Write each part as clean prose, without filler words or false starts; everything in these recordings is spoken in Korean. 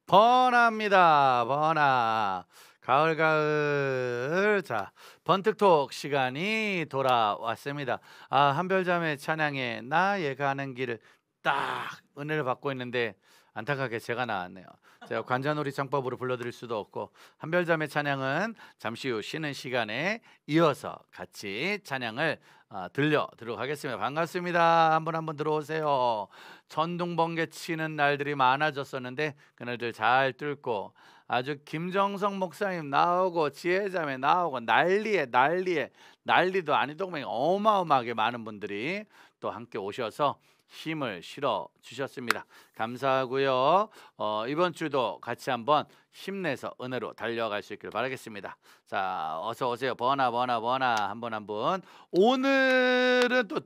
번합니다. 번화. 가을 가을. 자, 번뜩톡 시간이 돌아왔습니다. 한별자매 찬양에 나의 가는 길을 딱 은혜를 받고 있는데 안타깝게 제가 나왔네요. 제가 관자놀이 창법으로 불러드릴 수도 없고 한별자매 찬양은 잠시 후 쉬는 시간에 이어서 같이 찬양을 들려드리도록 하겠습니다. 반갑습니다. 한 분 들어오세요. 천둥번개 치는 날들이 많아졌었는데 그날들 잘 뚫고 아주 김정성 목사님 나오고 지혜자매 나오고 난리도 아니동맹 어마어마하게 많은 분들이 또 함께 오셔서 힘을 실어 주셨습니다. 감사하고요. 이번 주도 같이 한번 힘내서 은혜로 달려갈 수 있기를 바라겠습니다. 자, 어서 오세요. 번화 한 분. 오늘은 또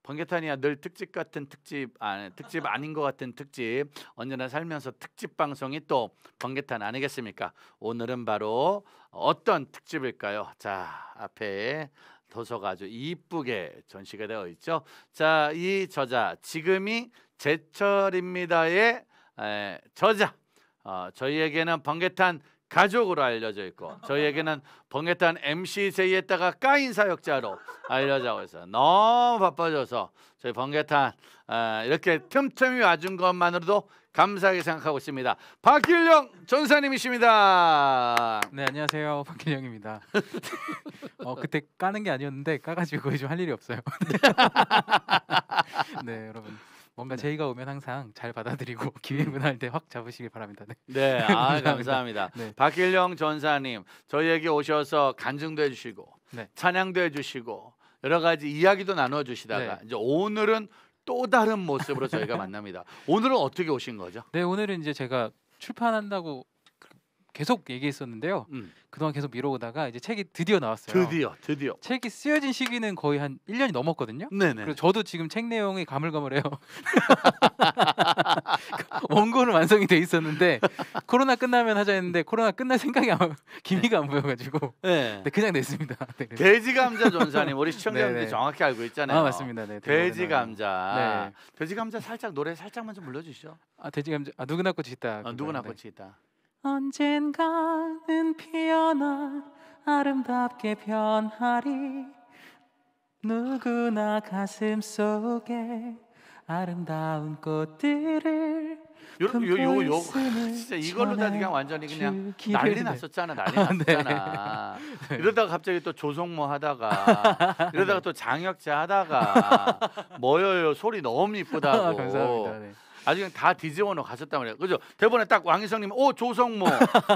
번개탄이야 늘 특집 같은 특집 아닌 것 같은 특집, 언제나 살면서 특집 방송이 또 번개탄 아니겠습니까? 오늘은 바로 어떤 특집일까요? 자, 앞에 도서가 아주 이쁘게 전시가 되어 있죠. 자, 이 저자 지금이 제철입니다의 저자, 저희에게는 번개탄 가족으로 알려져 있고 저희에게는 번개탄 MC 제이에다가 까인 사역자로 알려져 있어요. 너무 바빠져서 저희 번개탄 이렇게 틈틈이 와준 것만으로도 감사하게 생각하고 있습니다. 박길영 전사님이십니다. 네, 안녕하세요. 박길영입니다. 그때 까는 게 아니었는데 까가지고 거의 좀 할 일이 없어요. 네, 여러분 뭔가 제의가 오면 항상 잘 받아들이고 기획문 할 때 확 잡으시길 바랍니다. 네, 감사합니다. 네. 박길영 전사님 저희에게 오셔서 간증도 해주시고 네. 찬양도 해주시고 여러 가지 이야기도 나눠주시다가 네. 이제 오늘은 또 다른 모습으로 저희가 만납니다. 오늘은 어떻게 오신 거죠? 네, 오늘은 이제 제가 출판한다고 계속 얘기했었는데요. 그동안 계속 미뤄오다가 이제 책이 드디어 나왔어요. 드디어. 책이 쓰여진 시기는 거의 한 1년이 넘었거든요. 네네. 그래서 저도 지금 책 내용이 가물가물해요. 원고는 완성이 돼 있었는데 코로나 끝나면 하자 했는데 코로나 끝날 생각이 기미가 안 보여가지고 네, 그냥 냈습니다. 네, 돼지 감자 전사님 우리 시청자분들이 정확히 알고 있잖아요. 맞습니다. 네, 돼지 감자. 네. 돼지 감자 살짝 노래 살짝만 좀 불러주시죠. 돼지 감자. 누구나 꽃이 있다. 누구나 꽃이 있다. 언젠가는 피어나 아름답게 변하리. 누구나 가슴 속에 아름다운 꽃들을 요 진짜 이걸로 다 그냥 완전히 그냥 난리 났었잖아. 네. 이러다가 갑자기 또 조성모 하다가 이러다가 또 장혁자 하다가 뭐예요 소리 너무 이쁘다고. 감사합니다. 네. 아주 그냥 다 뒤집어 놓고 가셨단 말이에요. 그죠? 대본에 딱 왕희성님, 조성모.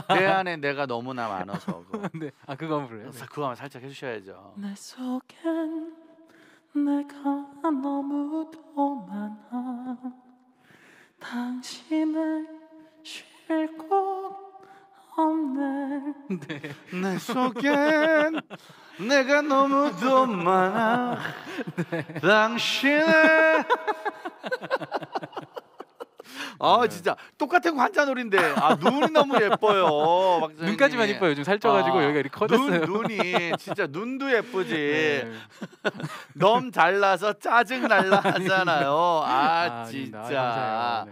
내 안에 내가 너무나 많아서. 네, 그거 한번 불러요. 그거 한번 살짝 해주셔야죠. 내 속엔 내가 너무도 많아. 당신을 쉴 곳 없네. 네. 내 속엔 내가 너무도 많아. 네. 당신을 진짜 똑같은 관자놀인데 눈이 너무 예뻐요. 박사님. 눈까지만 예뻐요. 요즘 살쪄가지고 여기가 이렇게 커졌어요. 눈이 진짜 눈도 예쁘지. 네. 너무 잘나서 짜증 날라 하잖아요. 진짜.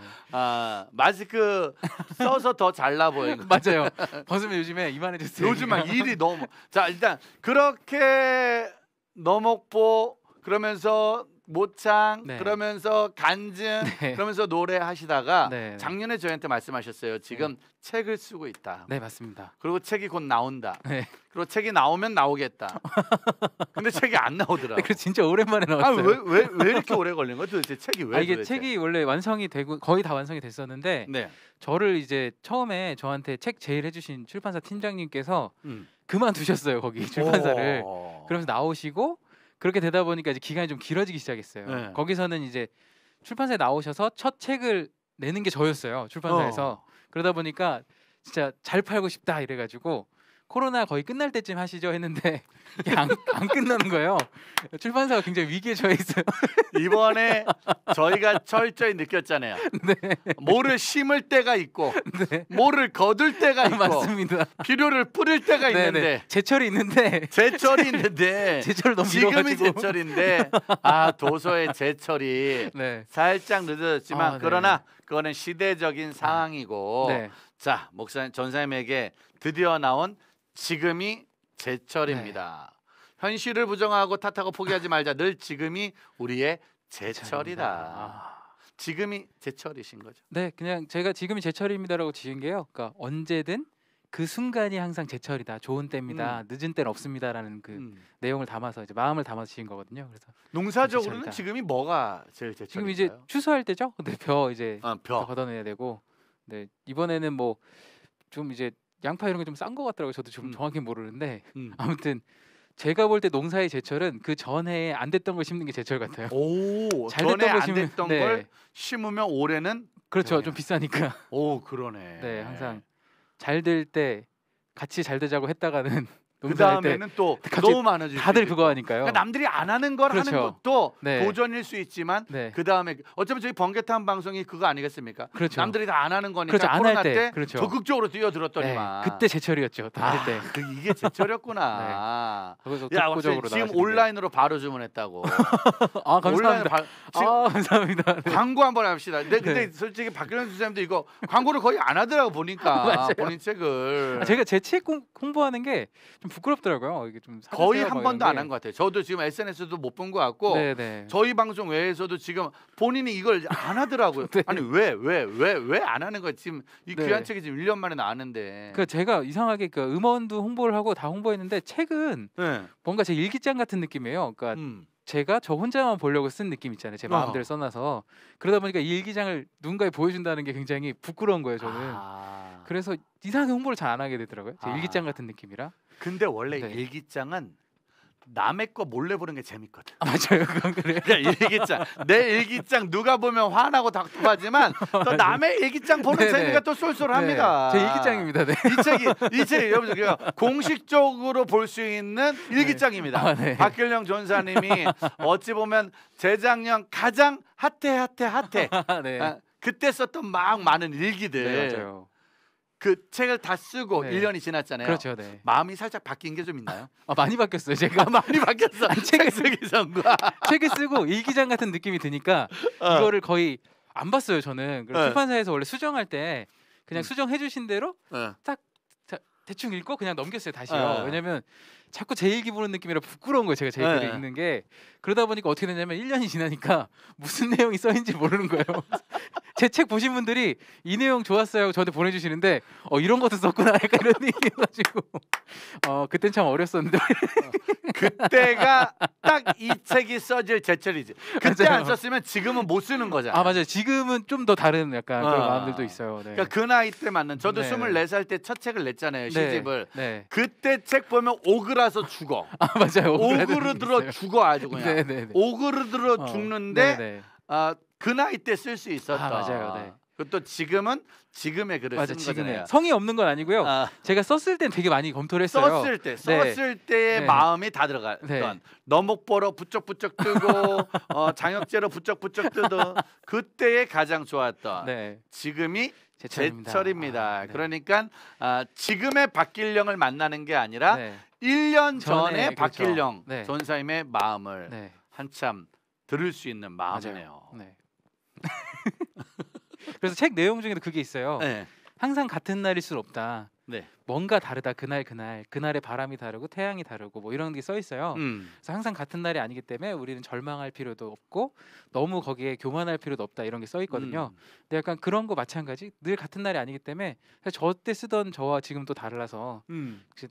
마스크 써서 더 잘나 보여요. 맞아요. 벗으면 요즘에 이만해졌어요. 요즘 막 일이 너무. 자, 일단 그렇게 너목보 그러면서 모창 그러면서 간증 그러면서 노래 하시다가 작년에 저희한테 말씀하셨어요. 지금 책을 쓰고 있다. 네, 맞습니다. 그리고 책이 곧 나온다. 그리고 책이 나오면 나오겠다. 근데 책이 안 나오더라고. 그래서 진짜 오랜만에 나왔어요. 왜 이렇게 오래 걸린 거야? 도대체 책이 왜? 이게 책이 원래 완성이 되고 거의 다 완성이 됐었는데 저를 이제 처음에 저한테 책 제일 해주신 출판사 팀장님께서 그만두셨어요. 거기 출판사를. 그러면서 나오시고 그렇게 되다 보니까 이제 기간이 좀 길어지기 시작했어요. 거기서는 이제 출판사에 나오셔서 첫 책을 내는 게 저였어요. 출판사에서. 그러다 보니까 진짜 잘 팔고 싶다 이래가지고 코로나 거의 끝날 때쯤 하시죠 했는데 안 끝나는 거예요. 출판사가 굉장히 위기에 처해 있어요. 이번에 저희가 철저히 느꼈잖아요. 뭐를 심을 때가 있고 뭐를 거둘 때가 있고 맞습니다. 필요를 뿌릴 때가 있는데 제철이 있는데 제철을 너무 지금이 제철인데 도서의 제철이 살짝 늦어졌지만 그러나 그거는 시대적인 상황이고 네. 자 목사님 전사님에게 드디어 나온 지금이 제철입니다. 현실을 부정하고 탓하고 포기하지 말자. 늘 지금이 우리의 제철이다. 지금이 제철이신 거죠? 네, 그냥 제가 지금이 제철입니다라고 지은 게요. 그러니까 언제든 그 순간이 항상 제철이다. 좋은 때입니다. 늦은 때는 없습니다라는 그 내용을 담아서 이제 마음을 담아서 지은 거거든요. 그래서 농사적으로는 지금이 뭐가 제일 제철인가요? 지금 이제 추수할 때죠. 근데 벼 이제 벼 걷어내야 되고. 네, 이번에는 뭐 좀 이제 양파 이런 게 좀 싼 거 같더라고요. 저도 좀 정확히 모르는데 아무튼 제가 볼 때 농사의 제철은 그 전에 안 됐던 걸 심는 게 제철 같아요. 오, 전에 안 됐던 걸 심으면 올해는 그렇죠. 좀 비싸니까. 오, 그러네. 네, 항상 잘 될 때 같이 잘 되자고 했다가는 그 다음에는 또 너무 많아지고 다들 그거 하니까요. 그러니까 남들이 안 하는 걸 그렇죠. 하는 것도 네. 도전일 수 있지만 네. 그 다음에 어쩌면 저희 번개탄 방송이 그거 아니겠습니까? 그렇죠. 남들이 다 안 하는 거니까 그렇죠. 코로나 안 할 때 그렇죠. 적극적으로 뛰어들었더니만 그때 제철이었죠. 다닐 때. 이게 제철이었구나. 네. 야, 지금 온라인으로 바로 주문했다고. 아, 감사합니다. 감사합니다. 네. 광고 한번 합시다. 근데 솔직히 박근혜 선생님도 이거 광고를 거의 안 하더라고 보니까 본인 책을. 제가 제 책 홍보하는 게 좀 부끄럽더라고요. 이게 좀 거의 한 번도 안 한 것 같아요. 저도 지금 SNS도 못 본 것 같고 저희 방송 외에서도 지금 본인이 이걸 안 하더라고요. 네. 아니 왜 안 하는 거야? 지금 이 귀한 책이 지금 1년 만에 나왔는데. 그 제가 이상하게 그 음원도 홍보를 하고 다 홍보했는데 책은 뭔가 제 일기장 같은 느낌이에요. 그러니까 제가 저 혼자만 보려고 쓴 느낌 있잖아요. 제 마음대로 써놔서 그러다 보니까 이 일기장을 누군가에 보여준다는 게 굉장히 부끄러운 거예요. 저는. 그래서 이상하게 홍보를 잘 안 하게 되더라고요. 제 일기장 같은 느낌이라. 근데 원래 일기장은 남의 거 몰래 보는 게 재밌거든. 맞아요, 그건 그래요. 그러니까 일기장, 내 일기장 누가 보면 화나고 답답하지만 또 남의 일기장 보는 재미가 또 쏠쏠합니다. 제 일기장입니다. 네. 이 책이 여러분들 공식적으로 볼 수 있는 일기장입니다. 박길령 전사님이 어찌 보면 재작년 가장 핫해. 그때 썼던 막 많은 일기들. 맞아요. 그 책을 다 쓰고 1년이 지났잖아요. 그렇죠, 마음이 살짝 바뀐 게 좀 있나요? 많이 바뀌었어요. 제가 많이 바뀌었어. 책을 쓰기 전과 책을 쓰고 일기장 같은 느낌이 드니까 이거를 거의 안 봤어요. 저는 출판사에서 원래 수정할 때 그냥 수정해 주신 대로 딱 대충 읽고 그냥 넘겼어요. 다시요. 왜냐면 자꾸 제 일기 보는 느낌이라 부끄러운 거예요. 제가 제 글을 읽는 게. 그러다 보니까 어떻게 되냐면 1년이 지나니까 무슨 내용이 써있는지 모르는 거예요. 제 책 보신 분들이 이 내용 좋았어요 하고 저한테 보내주시는데 이런 것도 썼구나 약간 이런 얘기해가지고 그땐 참 어렸었는데 그때가 딱 이 책이 써질 제철이지. 그때 안 썼으면 지금은 못 쓰는 거잖아. 맞아요. 지금은 좀 더 다른 약간 그런 마음들도 있어요. 그러니까 그 나이 때 맞는. 저도 24살 때 첫 책을 냈잖아요. 시집을. 그때 책 보면 오그라서 죽어. 맞아요. 오그르들어 죽어 아주 그냥. 오그르들어 죽는데 그 나이 때 쓸 수 있었다. 맞아요. 그것도 지금은 지금의 글을 쓰는 거잖아요. 성의 없는 건 아니고요. 제가 썼을 땐 되게 많이 검토를 했어요. 썼을 때의 마음이 다 들어갔던 너목보로 부쩍부쩍 뜨고 장혁재로 부쩍부쩍 뜨던 그때의 가장 좋았던 지금이 제철입니다. 그러니까 지금의 박길령을 만나는 게 아니라 1년 전에 박길령 전사님의 마음을 한참 들을 수 있는 마음이네요. 그래서 책 내용 중에도 그게 있어요. 항상 같은 날일 수는 없다. 뭔가 다르다. 그날의 바람이 다르고 태양이 다르고 뭐 이런 게 써 있어요. 그래서 항상 같은 날이 아니기 때문에 우리는 절망할 필요도 없고 너무 거기에 교만할 필요도 없다. 이런 게 써 있거든요. 근데 약간 그런 거 마찬가지. 늘 같은 날이 아니기 때문에 저 때 쓰던 저와 지금 또 다르라서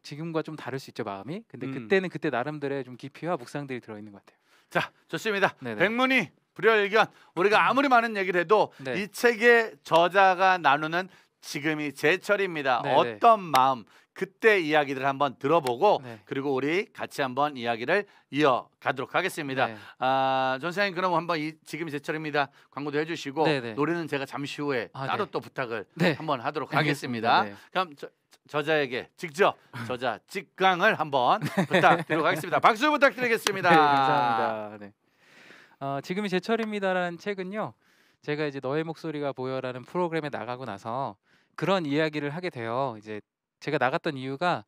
지금과 좀 다를 수 있죠, 마음이. 근데 그때는 그때 나름대로의 좀 깊이와 묵상들이 들어 있는 것 같아요. 자, 좋습니다. 백문이 불여일견. 우리가 아무리 많은 얘기를 해도 이 책의 저자가 나누는 지금이 제철입니다. 어떤 마음, 그때 이야기들 한번 들어보고 그리고 우리 같이 한번 이야기를 이어가도록 하겠습니다. 전사님 그럼 한번 지금이 제철입니다. 광고도 해주시고 노래는 제가 잠시 후에 따로 또 부탁을 한번 하도록 하겠습니다. 그럼 저자에게 직접 저자 직강을 한번 부탁드리도록 하겠습니다. 박수 부탁드리겠습니다. 감사합니다. 지금이 제철입니다라는 책은요. 제가 이제 너의 목소리가 보여라는 프로그램에 나가고 나서 그런 이야기를 하게 돼요. 이제 제가 나갔던 이유가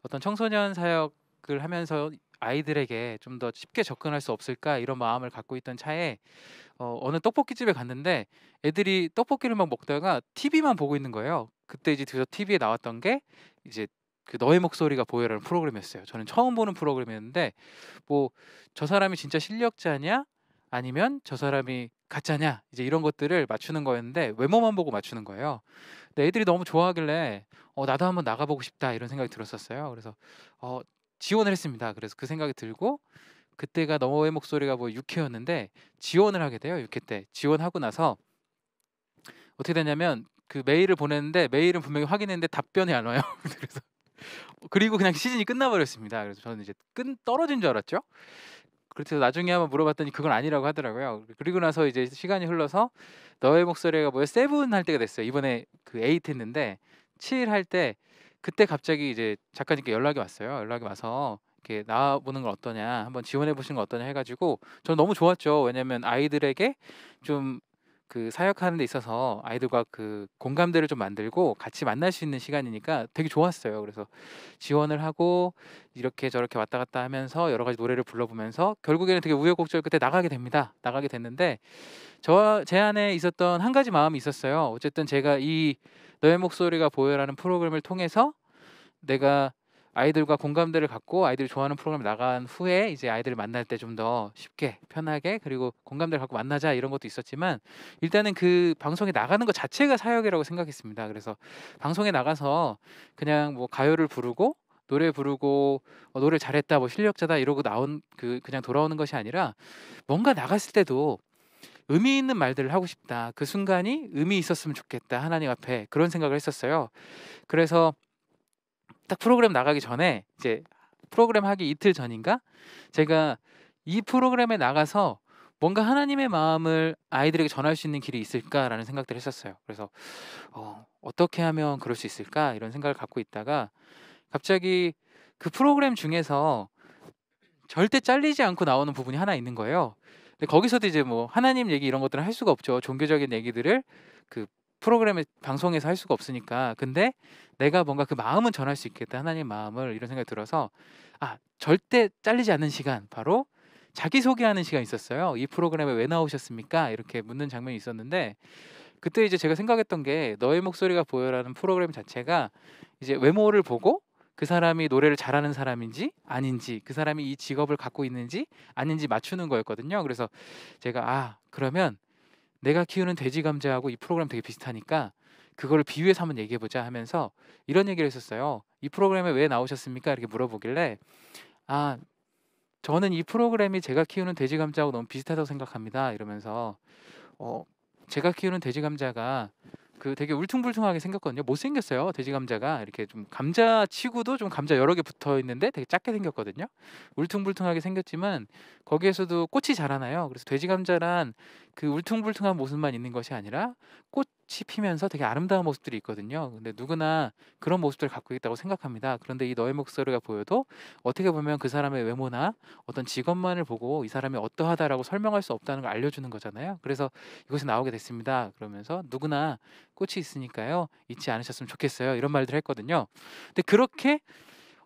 어떤 청소년 사역을 하면서 아이들에게 좀 더 쉽게 접근할 수 없을까 이런 마음을 갖고 있던 차에 어느 떡볶이집에 갔는데 애들이 떡볶이를 막 먹다가 TV만 보고 있는 거예요. 그때 이제 저 TV에 나왔던 게 이제 그 너의 목소리가 보여라는 프로그램이었어요. 저는 처음 보는 프로그램이었는데 뭐 저 사람이 진짜 실력자냐 아니면 저 사람이 가짜냐 이제 이런 것들을 맞추는 거였는데 외모만 보고 맞추는 거예요. 근데 애들이 너무 좋아하길래 나도 한번 나가보고 싶다 이런 생각이 들었었어요. 그래서 어 지원을 했습니다. 그래서 그 생각이 들고 그때가 너의 목소리가 뭐 6회였는데 지원을 하게 돼요. 6회 때 지원하고 나서 어떻게 되냐면 그 메일을 보냈는데 메일은 분명히 확인했는데 답변이 안 와요. 그래서 그리고 그냥 시즌이 끝나버렸습니다. 그래서 저는 이제 떨어진 줄 알았죠. 그래서 나중에 한번 물어봤더니 그건 아니라고 하더라고요. 그리고 나서 이제 시간이 흘러서 너의 목소리가 뭐야 세븐 할 때가 됐어요. 이번에 그 에이트 했는데 7 할 때 그때 갑자기 이제 작가님께 연락이 왔어요. 연락이 와서 이렇게 나와보는 건 어떠냐, 한번 지원해 보시는 건 어떠냐 해가지고 저는 너무 좋았죠. 왜냐면 아이들에게 좀 그 사역하는 데 있어서 아이들과 그 공감대를 좀 만들고 같이 만날 수 있는 시간이니까 되게 좋았어요. 그래서 지원을 하고 이렇게 저렇게 왔다 갔다 하면서 여러 가지 노래를 불러보면서 결국에는 되게 우여곡절 끝에 나가게 됩니다. 나가게 됐는데 제 안에 있었던 한 가지 마음이 있었어요. 어쨌든 제가 이 너의 목소리가 보여라는 프로그램을 통해서 내가 아이들과 공감대를 갖고 아이들이 좋아하는 프로그램 나간 후에 이제 아이들을 만날 때 좀 더 쉽게 편하게 그리고 공감대를 갖고 만나자 이런 것도 있었지만 일단은 그 방송에 나가는 것 자체가 사역이라고 생각했습니다. 그래서 방송에 나가서 그냥 뭐 가요를 부르고 노래 부르고 노래 잘했다 뭐 실력자다 이러고 나온 그냥 돌아오는 것이 아니라 뭔가 나갔을 때도 의미 있는 말들을 하고 싶다. 그 순간이 의미 있었으면 좋겠다. 하나님 앞에 그런 생각을 했었어요. 그래서 딱 프로그램 나가기 전에 이제 프로그램 하기 이틀 전인가 제가 이 프로그램에 나가서 뭔가 하나님의 마음을 아이들에게 전할 수 있는 길이 있을까라는 생각들을 했었어요. 그래서 어떻게 하면 그럴 수 있을까 이런 생각을 갖고 있다가 갑자기 그 프로그램 중에서 절대 잘리지 않고 나오는 부분이 하나 있는 거예요. 근데 거기서도 이제 뭐 하나님 얘기 이런 것들은 할 수가 없죠. 종교적인 얘기들을 그 프로그램에 방송에서 할 수가 없으니까. 근데 내가 뭔가 그 마음은 전할 수 있겠다. 하나님 마음을 이런 생각이 들어서 절대 잘리지 않는 시간 바로 자기소개하는 시간이 있었어요. 이 프로그램에 왜 나오셨습니까? 이렇게 묻는 장면이 있었는데 그때 이제 제가 생각했던 게 너의 목소리가 보여라는 프로그램 자체가 이제 외모를 보고 그 사람이 노래를 잘하는 사람인지 아닌지 그 사람이 이 직업을 갖고 있는지 아닌지 맞추는 거였거든요. 그래서 제가 그러면 내가 키우는 돼지 감자하고 이 프로그램 되게 비슷하니까 그거를 비유해서 한번 얘기해보자 하면서 이런 얘기를 했었어요. 이 프로그램에 왜 나오셨습니까? 이렇게 물어보길래 저는 이 프로그램이 제가 키우는 돼지 감자하고 너무 비슷하다고 생각합니다. 이러면서 제가 키우는 돼지 감자가 그 되게 울퉁불퉁하게 생겼거든요. 못생겼어요. 돼지 감자가 이렇게 좀 감자치고도 좀 감자 여러 개 붙어 있는데 되게 작게 생겼거든요. 울퉁불퉁하게 생겼지만 거기에서도 꽃이 자라나요. 그래서 돼지 감자란 그 울퉁불퉁한 모습만 있는 것이 아니라 꽃이 피면서 되게 아름다운 모습들이 있거든요. 근데 누구나 그런 모습들을 갖고 있다고 생각합니다. 그런데 이 너의 목소리가 보여도 어떻게 보면 그 사람의 외모나 어떤 직업만을 보고 이 사람이 어떠하다라고 설명할 수 없다는 걸 알려주는 거잖아요. 그래서 이곳에 나오게 됐습니다. 그러면서 누구나 꽃이 있으니까요. 잊지 않으셨으면 좋겠어요. 이런 말들을 했거든요. 근데 그렇게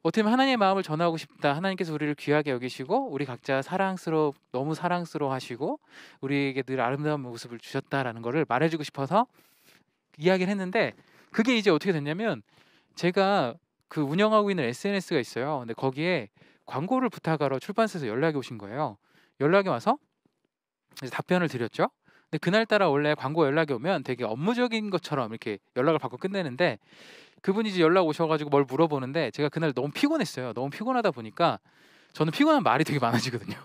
어떻게 보면 하나님의 마음을 전하고 싶다. 하나님께서 우리를 귀하게 여기시고 우리 각자 너무 사랑스러워하시고 우리에게 늘 아름다운 모습을 주셨다라는 거를 말해주고 싶어서 이야기를 했는데 그게 이제 어떻게 됐냐면 제가 그 운영하고 있는 SNS가 있어요. 근데 거기에 광고를 부탁하러 출판사에서 연락이 오신 거예요. 연락이 와서 이제 답변을 드렸죠. 근데 그날따라 원래 광고 연락이 오면 되게 업무적인 것처럼 이렇게 연락을 받고 끝내는데 그분이 이제 연락 오셔가지고 뭘 물어보는데 제가 그날 너무 피곤했어요. 너무 피곤하다 보니까 저는 피곤한 말이 되게 많아지거든요.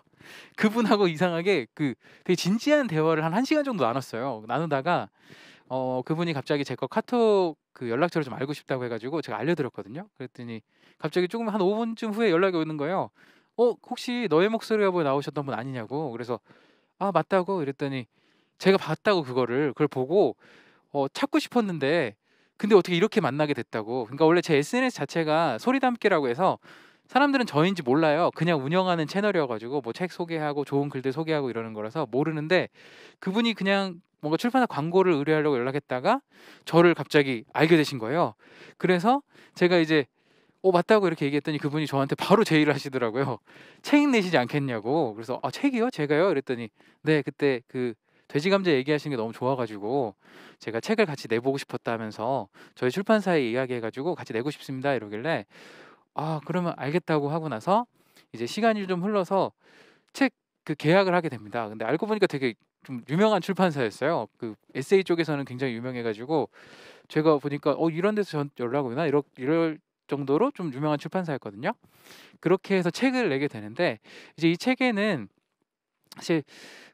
그분하고 이상하게 그 되게 진지한 대화를 한 1시간 정도 나눴어요. 나누다가 그분이 갑자기 제 거 카톡 그 연락처를 좀 알고 싶다고 해가지고 제가 알려드렸거든요. 그랬더니 갑자기 조금 한 5분쯤 후에 연락이 오는 거예요. 혹시 너의 목소리가 보여 나오셨던 분 아니냐고. 그래서 맞다고 이랬더니 제가 봤다고 그걸 보고 찾고 싶었는데 근데 어떻게 이렇게 만나게 됐다고. 그러니까 원래 제 SNS 자체가 소리담기라고 해서 사람들은 저인지 몰라요. 그냥 운영하는 채널이어가지고 뭐 책 소개하고 좋은 글들 소개하고 이러는 거라서 모르는데 그분이 그냥 뭔가 출판사 광고를 의뢰하려고 연락했다가 저를 갑자기 알게 되신 거예요. 그래서 제가 이제 맞다고 이렇게 얘기했더니 그분이 저한테 바로 제의를 하시더라고요. 책 내시지 않겠냐고. 그래서 책이요? 제가요? 이랬더니 네 그때 그 돼지 감자 얘기하시는 게 너무 좋아가지고 제가 책을 같이 내보고 싶었다 하면서 저희 출판사에 이야기해가지고 같이 내고 싶습니다 이러길래 그러면 알겠다고 하고 나서 이제 시간이 좀 흘러서 책 그 계약을 하게 됩니다. 근데 알고 보니까 되게 좀 유명한 출판사였어요. 그 에세이 쪽에서는 굉장히 유명해가지고 제가 보니까 이런 데서 전 연락 오나 이럴 정도로 좀 유명한 출판사였거든요. 그렇게 해서 책을 내게 되는데 이제 이 책에는 사실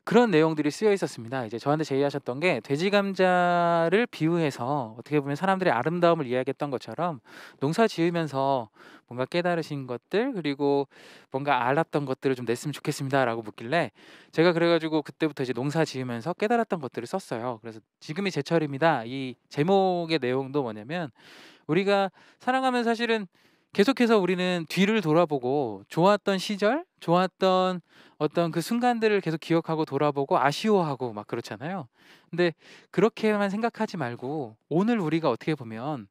그런 내용들이 쓰여 있었습니다. 이제 저한테 제의하셨던 게 돼지 감자를 비유해서 어떻게 보면 사람들의 아름다움을 이야기했던 것처럼 농사 지으면서 뭔가 깨달으신 것들 그리고 뭔가 알았던 것들을 좀 냈으면 좋겠습니다라고 묻길래 제가 그래가지고 그때부터 이제 농사 지으면서 깨달았던 것들을 썼어요. 그래서 지금이 제철입니다. 이 제목의 내용도 뭐냐면 우리가 살아가면 사실은 계속해서 우리는 뒤를 돌아보고 좋았던 시절, 좋았던 어떤 그 순간들을 계속 기억하고 돌아보고 아쉬워하고 막 그렇잖아요. 근데 그렇게만 생각하지 말고 오늘 우리가 어떻게 보면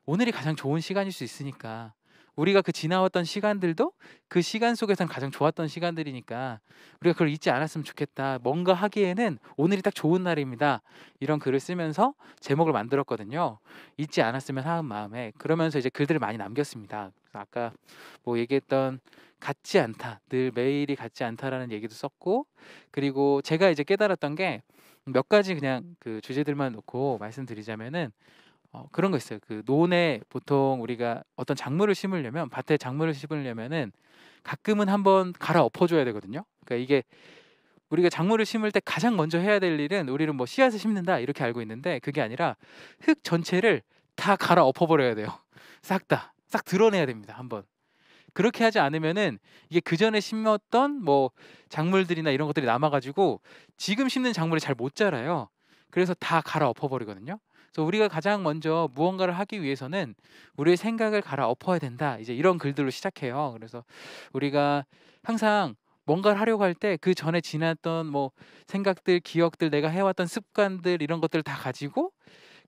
오늘이 가장 좋은 시간일 수 있으니까 우리가 그 지나왔던 시간들도 그 시간 속에선 가장 좋았던 시간들이니까 우리가 그걸 잊지 않았으면 좋겠다. 뭔가 하기에는 오늘이 딱 좋은 날입니다. 이런 글을 쓰면서 제목을 만들었거든요. 잊지 않았으면 하는 마음에 그러면서 이제 글들을 많이 남겼습니다. 아까 뭐 얘기했던 같지 않다, 늘 매일이 같지 않다라는 얘기도 썼고 그리고 제가 이제 깨달았던 게 몇 가지 그냥 그 주제들만 놓고 말씀드리자면은 그런 거 있어요. 그 논에 보통 우리가 어떤 작물을 심으려면 밭에 작물을 심으려면은 가끔은 한번 갈아 엎어줘야 되거든요. 그러니까 이게 우리가 작물을 심을 때 가장 먼저 해야 될 일은 우리는 뭐 씨앗을 심는다 이렇게 알고 있는데 그게 아니라 흙 전체를 다 갈아 엎어버려야 돼요. 싹 드러내야 됩니다. 한번. 그렇게 하지 않으면은 이게 그 전에 심었던 뭐 작물들이나 이런 것들이 남아가지고 지금 심는 작물이 잘 못 자라요. 그래서 다 갈아 엎어버리거든요. 그래서 우리가 가장 먼저 무언가를 하기 위해서는 우리의 생각을 갈아 엎어야 된다. 이제 이런 글들로 시작해요. 그래서 우리가 항상 뭔가를 하려고 할 때 그 전에 지났던 뭐 생각들, 기억들, 내가 해왔던 습관들 이런 것들을 다 가지고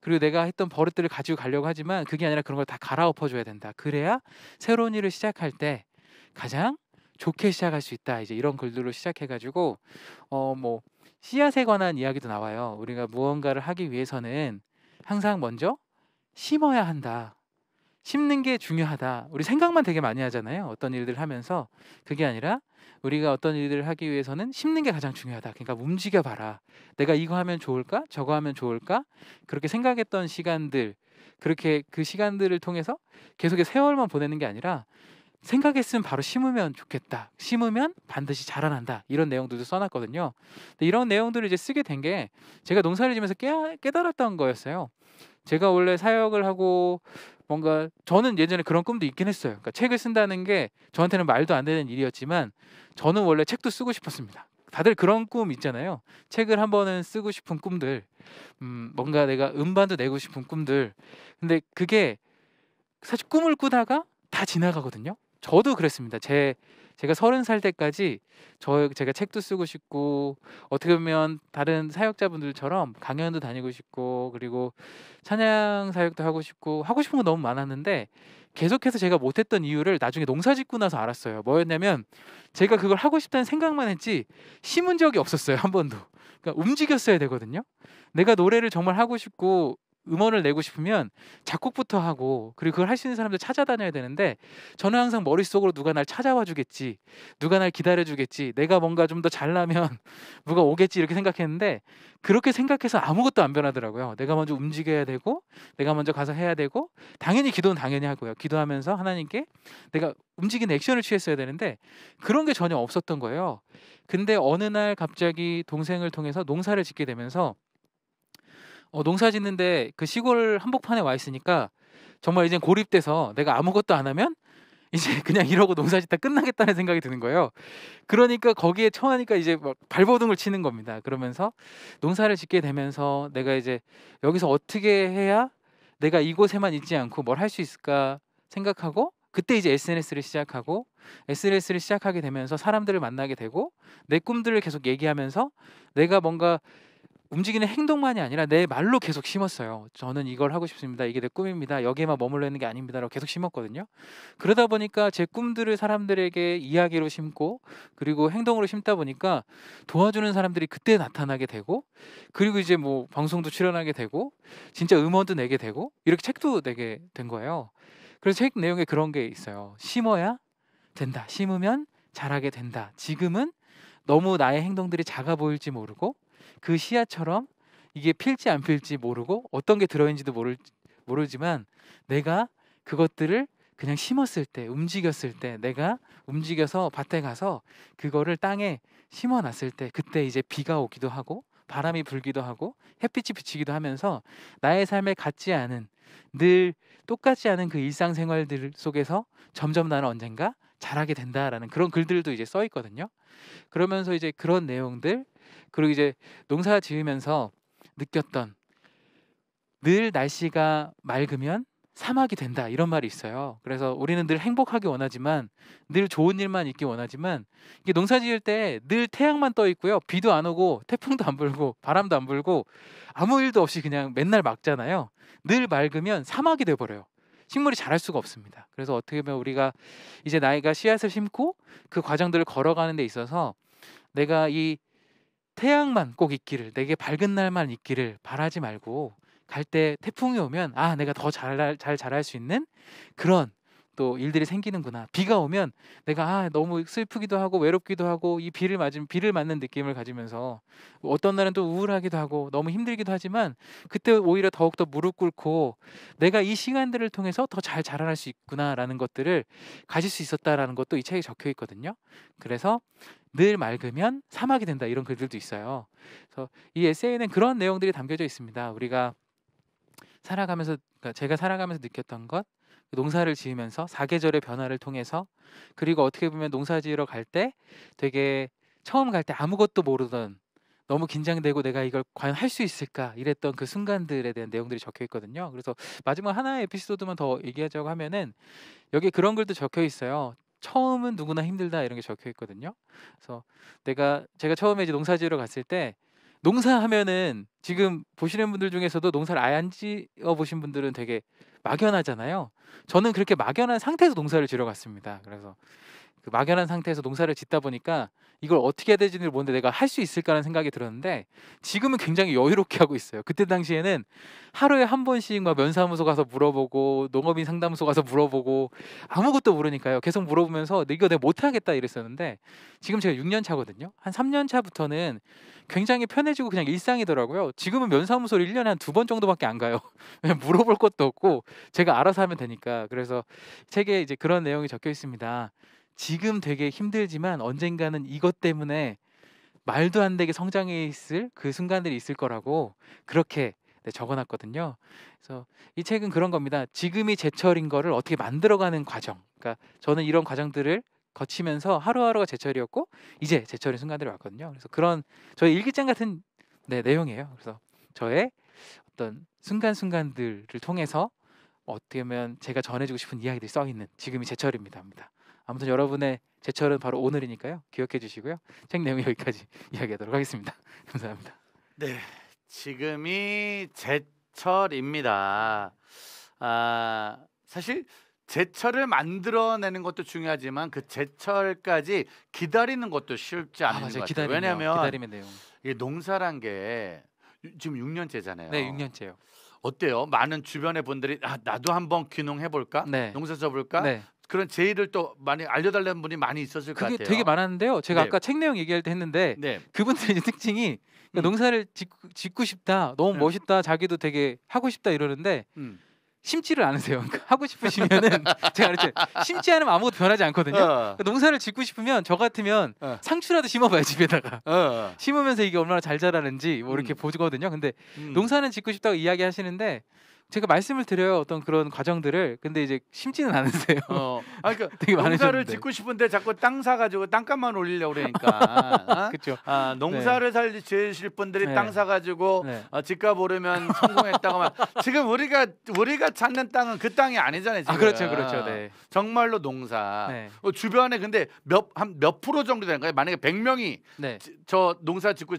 그리고 내가 했던 버릇들을 가지고 가려고 하지만 그게 아니라 그런 걸 다 갈아엎어줘야 된다. 그래야 새로운 일을 시작할 때 가장 좋게 시작할 수 있다. 이제 이런 글들로 시작해가지고 뭐 씨앗에 관한 이야기도 나와요. 우리가 무언가를 하기 위해서는 항상 먼저 심어야 한다. 심는 게 중요하다. 우리 생각만 되게 많이 하잖아요. 어떤 일들을 하면서 그게 아니라 우리가 어떤 일들을 하기 위해서는 심는 게 가장 중요하다. 그러니까 움직여 봐라. 내가 이거 하면 좋을까? 저거 하면 좋을까? 그렇게 생각했던 시간들, 그렇게 그 시간들을 통해서 계속의 세월만 보내는 게 아니라 생각했으면 바로 심으면 좋겠다. 심으면 반드시 자라난다. 이런 내용들도 써놨거든요. 근데 이런 내용들을 이제 쓰게 된 게 제가 농사를 지면서 깨달았던 거였어요. 제가 원래 사역을 하고 뭔가 저는 예전에 그런 꿈도 있긴 했어요. 그러니까 책을 쓴다는 게 저한테는 말도 안 되는 일이었지만 저는 원래 책도 쓰고 싶었습니다. 다들 그런 꿈 있잖아요. 책을 한 번은 쓰고 싶은 꿈들, 뭔가 내가 음반도 내고 싶은 꿈들. 근데 그게 사실 꿈을 꾸다가 다 지나가거든요. 저도 그랬습니다. 제가 30살 때까지 제가 책도 쓰고 싶고 어떻게 보면 다른 사역자분들처럼 강연도 다니고 싶고 그리고 찬양 사역도 하고 싶고 하고 싶은 거 너무 많았는데 계속해서 제가 못했던 이유를 나중에 농사 짓고 나서 알았어요. 뭐였냐면 제가 그걸 하고 싶다는 생각만 했지 심은 적이 없었어요. 한 번도. 그러니까 움직였어야 되거든요. 내가 노래를 정말 하고 싶고 음원을 내고 싶으면 작곡부터 하고 그리고 그걸 할 수 있는 사람들 찾아다녀야 되는데 저는 항상 머릿속으로 누가 날 찾아와 주겠지, 누가 날 기다려 주겠지, 내가 뭔가 좀 더 잘나면 누가 오겠지 이렇게 생각했는데 그렇게 생각해서 아무것도 안 변하더라고요. 내가 먼저 움직여야 되고 내가 먼저 가서 해야 되고 당연히 기도는 당연히 하고요. 기도하면서 하나님께 내가 움직이는 액션을 취했어야 되는데 그런 게 전혀 없었던 거예요. 근데 어느 날 갑자기 동생을 통해서 농사를 짓게 되면서 농사 짓는데 그 시골 한복판에 와 있으니까 정말 이제 고립돼서 내가 아무것도 안 하면 이제 그냥 이러고 농사 짓다 끝나겠다는 생각이 드는 거예요. 그러니까 거기에 처하니까 이제 막 발버둥을 치는 겁니다. 그러면서 농사를 짓게 되면서 내가 이제 여기서 어떻게 해야 내가 이곳에만 있지 않고 뭘 할 수 있을까 생각하고 그때 이제 SNS를 시작하고 SNS를 시작하게 되면서 사람들을 만나게 되고 내 꿈들을 계속 얘기하면서 내가 뭔가 움직이는 행동만이 아니라 내 말로 계속 심었어요. 저는 이걸 하고 싶습니다. 이게 내 꿈입니다. 여기에만 머물러 있는 게 아닙니다라고 계속 심었거든요. 그러다 보니까 제 꿈들을 사람들에게 이야기로 심고 그리고 행동으로 심다 보니까 도와주는 사람들이 그때 나타나게 되고 그리고 이제 뭐 방송도 출연하게 되고 진짜 음원도 내게 되고 이렇게 책도 내게 된 거예요. 그래서 책 내용에 그런 게 있어요. 심어야 된다. 심으면 자라게 된다. 지금은 너무 나의 행동들이 작아 보일지 모르고 그 씨앗처럼 이게 필지 안 필지 모르고 어떤 게 들어있는지도 모르지만 내가 그것들을 그냥 심었을 때 움직였을 때 내가 움직여서 밭에 가서 그거를 땅에 심어놨을 때 그때 이제 비가 오기도 하고 바람이 불기도 하고 햇빛이 비치기도 하면서 나의 삶에 같지 않은 늘 똑같지 않은 그 일상생활들 속에서 점점 나는 언젠가 자라게 된다라는 그런 글들도 이제 써 있거든요. 그러면서 이제 그런 내용들 그리고 이제 농사 지으면서 느꼈던 늘 날씨가 맑으면 사막이 된다 이런 말이 있어요. 그래서 우리는 늘 행복하기 원하지만 늘 좋은 일만 있기 원하지만 이게 농사 지을 때 늘 태양만 떠 있고요. 비도 안 오고 태풍도 안 불고 바람도 안 불고 아무 일도 없이 그냥 맨날 막잖아요. 늘 맑으면 사막이 돼 버려요. 식물이 자랄 수가 없습니다. 그래서 어떻게 보면 우리가 이제 나이가 씨앗을 심고 그 과정들을 걸어가는 데 있어서 내가 이 태양만 꼭 있기를 내게 밝은 날만 있기를 바라지 말고 갈 때 태풍이 오면 아 내가 더 잘 자랄 수 있는 그런 또 일들이 생기는구나. 비가 오면 내가 아 너무 슬프기도 하고 외롭기도 하고 이 비를 맞는 느낌을 가지면서 어떤 날은 또 우울하기도 하고 너무 힘들기도 하지만 그때 오히려 더욱더 무릎 꿇고 내가 이 시간들을 통해서 더 잘 자라날 수 있구나라는 것들을 가질 수 있었다라는 것도 이 책에 적혀 있거든요. 그래서 늘 맑으면 사막이 된다 이런 글들도 있어요. 그래서 이 에세이에는 그런 내용들이 담겨져 있습니다. 우리가 살아가면서 그러니까 제가 살아가면서 느꼈던 것 농사를 지으면서 사계절의 변화를 통해서 그리고 어떻게 보면 농사 지으러 갈 때 되게 처음 갈 때 아무것도 모르던 너무 긴장되고 내가 이걸 과연 할 수 있을까 이랬던 그 순간들에 대한 내용들이 적혀 있거든요. 그래서 마지막 하나의 에피소드만 더 얘기하자고 하면은 여기 그런 글도 적혀 있어요. 처음은 누구나 힘들다 이런 게 적혀 있거든요. 그래서 제가 처음에 이제 농사 지으러 갔을 때 농사하면은 지금 보시는 분들 중에서도 농사를 아예 안 지어 보신 분들은 되게 막연하잖아요. 저는 그렇게 막연한 상태에서 농사를 지으러 갔습니다. 그래서 그 막연한 상태에서 농사를 짓다 보니까 이걸 어떻게 해야 되지를 모르는데 내가 할 수 있을까라는 생각이 들었는데 지금은 굉장히 여유롭게 하고 있어요. 그때 당시에는 하루에 한 번씩 막 면사무소 가서 물어보고 농업인 상담소 가서 물어보고 아무것도 모르니까요. 계속 물어보면서 이거 내가 못하겠다 이랬었는데 지금 제가 6년 차거든요. 한 3년 차부터는 굉장히 편해지고 그냥 일상이더라고요. 지금은 면사무소를 1년에 한 2번 정도밖에 안 가요. 왜냐면 물어볼 것도 없고 제가 알아서 하면 되니까. 그래서 책에 이제 그런 내용이 적혀 있습니다. 지금 되게 힘들지만 언젠가는 이것 때문에 말도 안 되게 성장해 있을 그 순간들이 있을 거라고 그렇게 적어놨거든요. 그래서 이 책은 그런 겁니다. 지금이 제철인 거를 어떻게 만들어가는 과정. 그러니까 저는 이런 과정들을 거치면서 하루하루가 제철이었고 이제 제철인 순간들이 왔거든요. 그래서 그런 저의 일기장 같은 내용이에요. 그래서 저의 어떤 순간순간들을 통해서 어떻게 보면 제가 전해주고 싶은 이야기들이 써 있는 지금이 제철입니다. 아무튼 여러분의 제철은 바로 오늘이니까요. 기억해 주시고요. 책 내용 여기까지 이야기하도록 하겠습니다. 감사합니다. 네, 지금이 제철입니다. 사실 제철을 만들어내는 것도 중요하지만 그 제철까지 기다리는 것도 쉽지 않은 것 같아요. 왜냐하면 기다림의 내용. 이 농사란 게 지금 6년째잖아요. 네, 6년째요. 어때요? 많은 주변의 분들이 나도 한번 귀농해 볼까? 네. 농사 져볼까? 네. 그런 제의를 또 많이 알려달라는 분이 많이 있었을 것 같아요. 그게 되게 많았는데요. 제가 아까 책 내용 얘기할 때 했는데 그분들의 특징이 농사를 짓고 싶다, 너무 멋있다, 자기도 되게 하고 싶다 이러는데 심지를 않으세요. 그러니까 하고 싶으시면은 제가 그랬죠. 심지 않으면 아무것도 변하지 않거든요. 그러니까 농사를 짓고 싶으면 저 같으면 상추라도 심어봐요 집에다가. 심으면서 이게 얼마나 잘 자라는지 뭐 이렇게 보거든요. 근데 농사는 짓고 싶다고 이야기하시는데 제가 말씀을 드려요 어떤 그런 과정들을. 근데 이제 심지는 않으세요. 그러니까 되게 농사를 많으셨는데. 짓고 싶은데 자꾸 땅 사가지고 땅값만 올리려고 그러니까. 그렇죠. 농사를 지으실 분들이 네. 땅 사가지고 네. 집값 오르면 성공했다고만. 지금 우리가 찾는 땅은 그 땅이 아니잖아요. 지금. 그렇죠. 네. 정말로 농사. 네. 주변에 근데 몇 프로 정도 되는 거예요. 만약에 100명이 네. 저 농사 짓고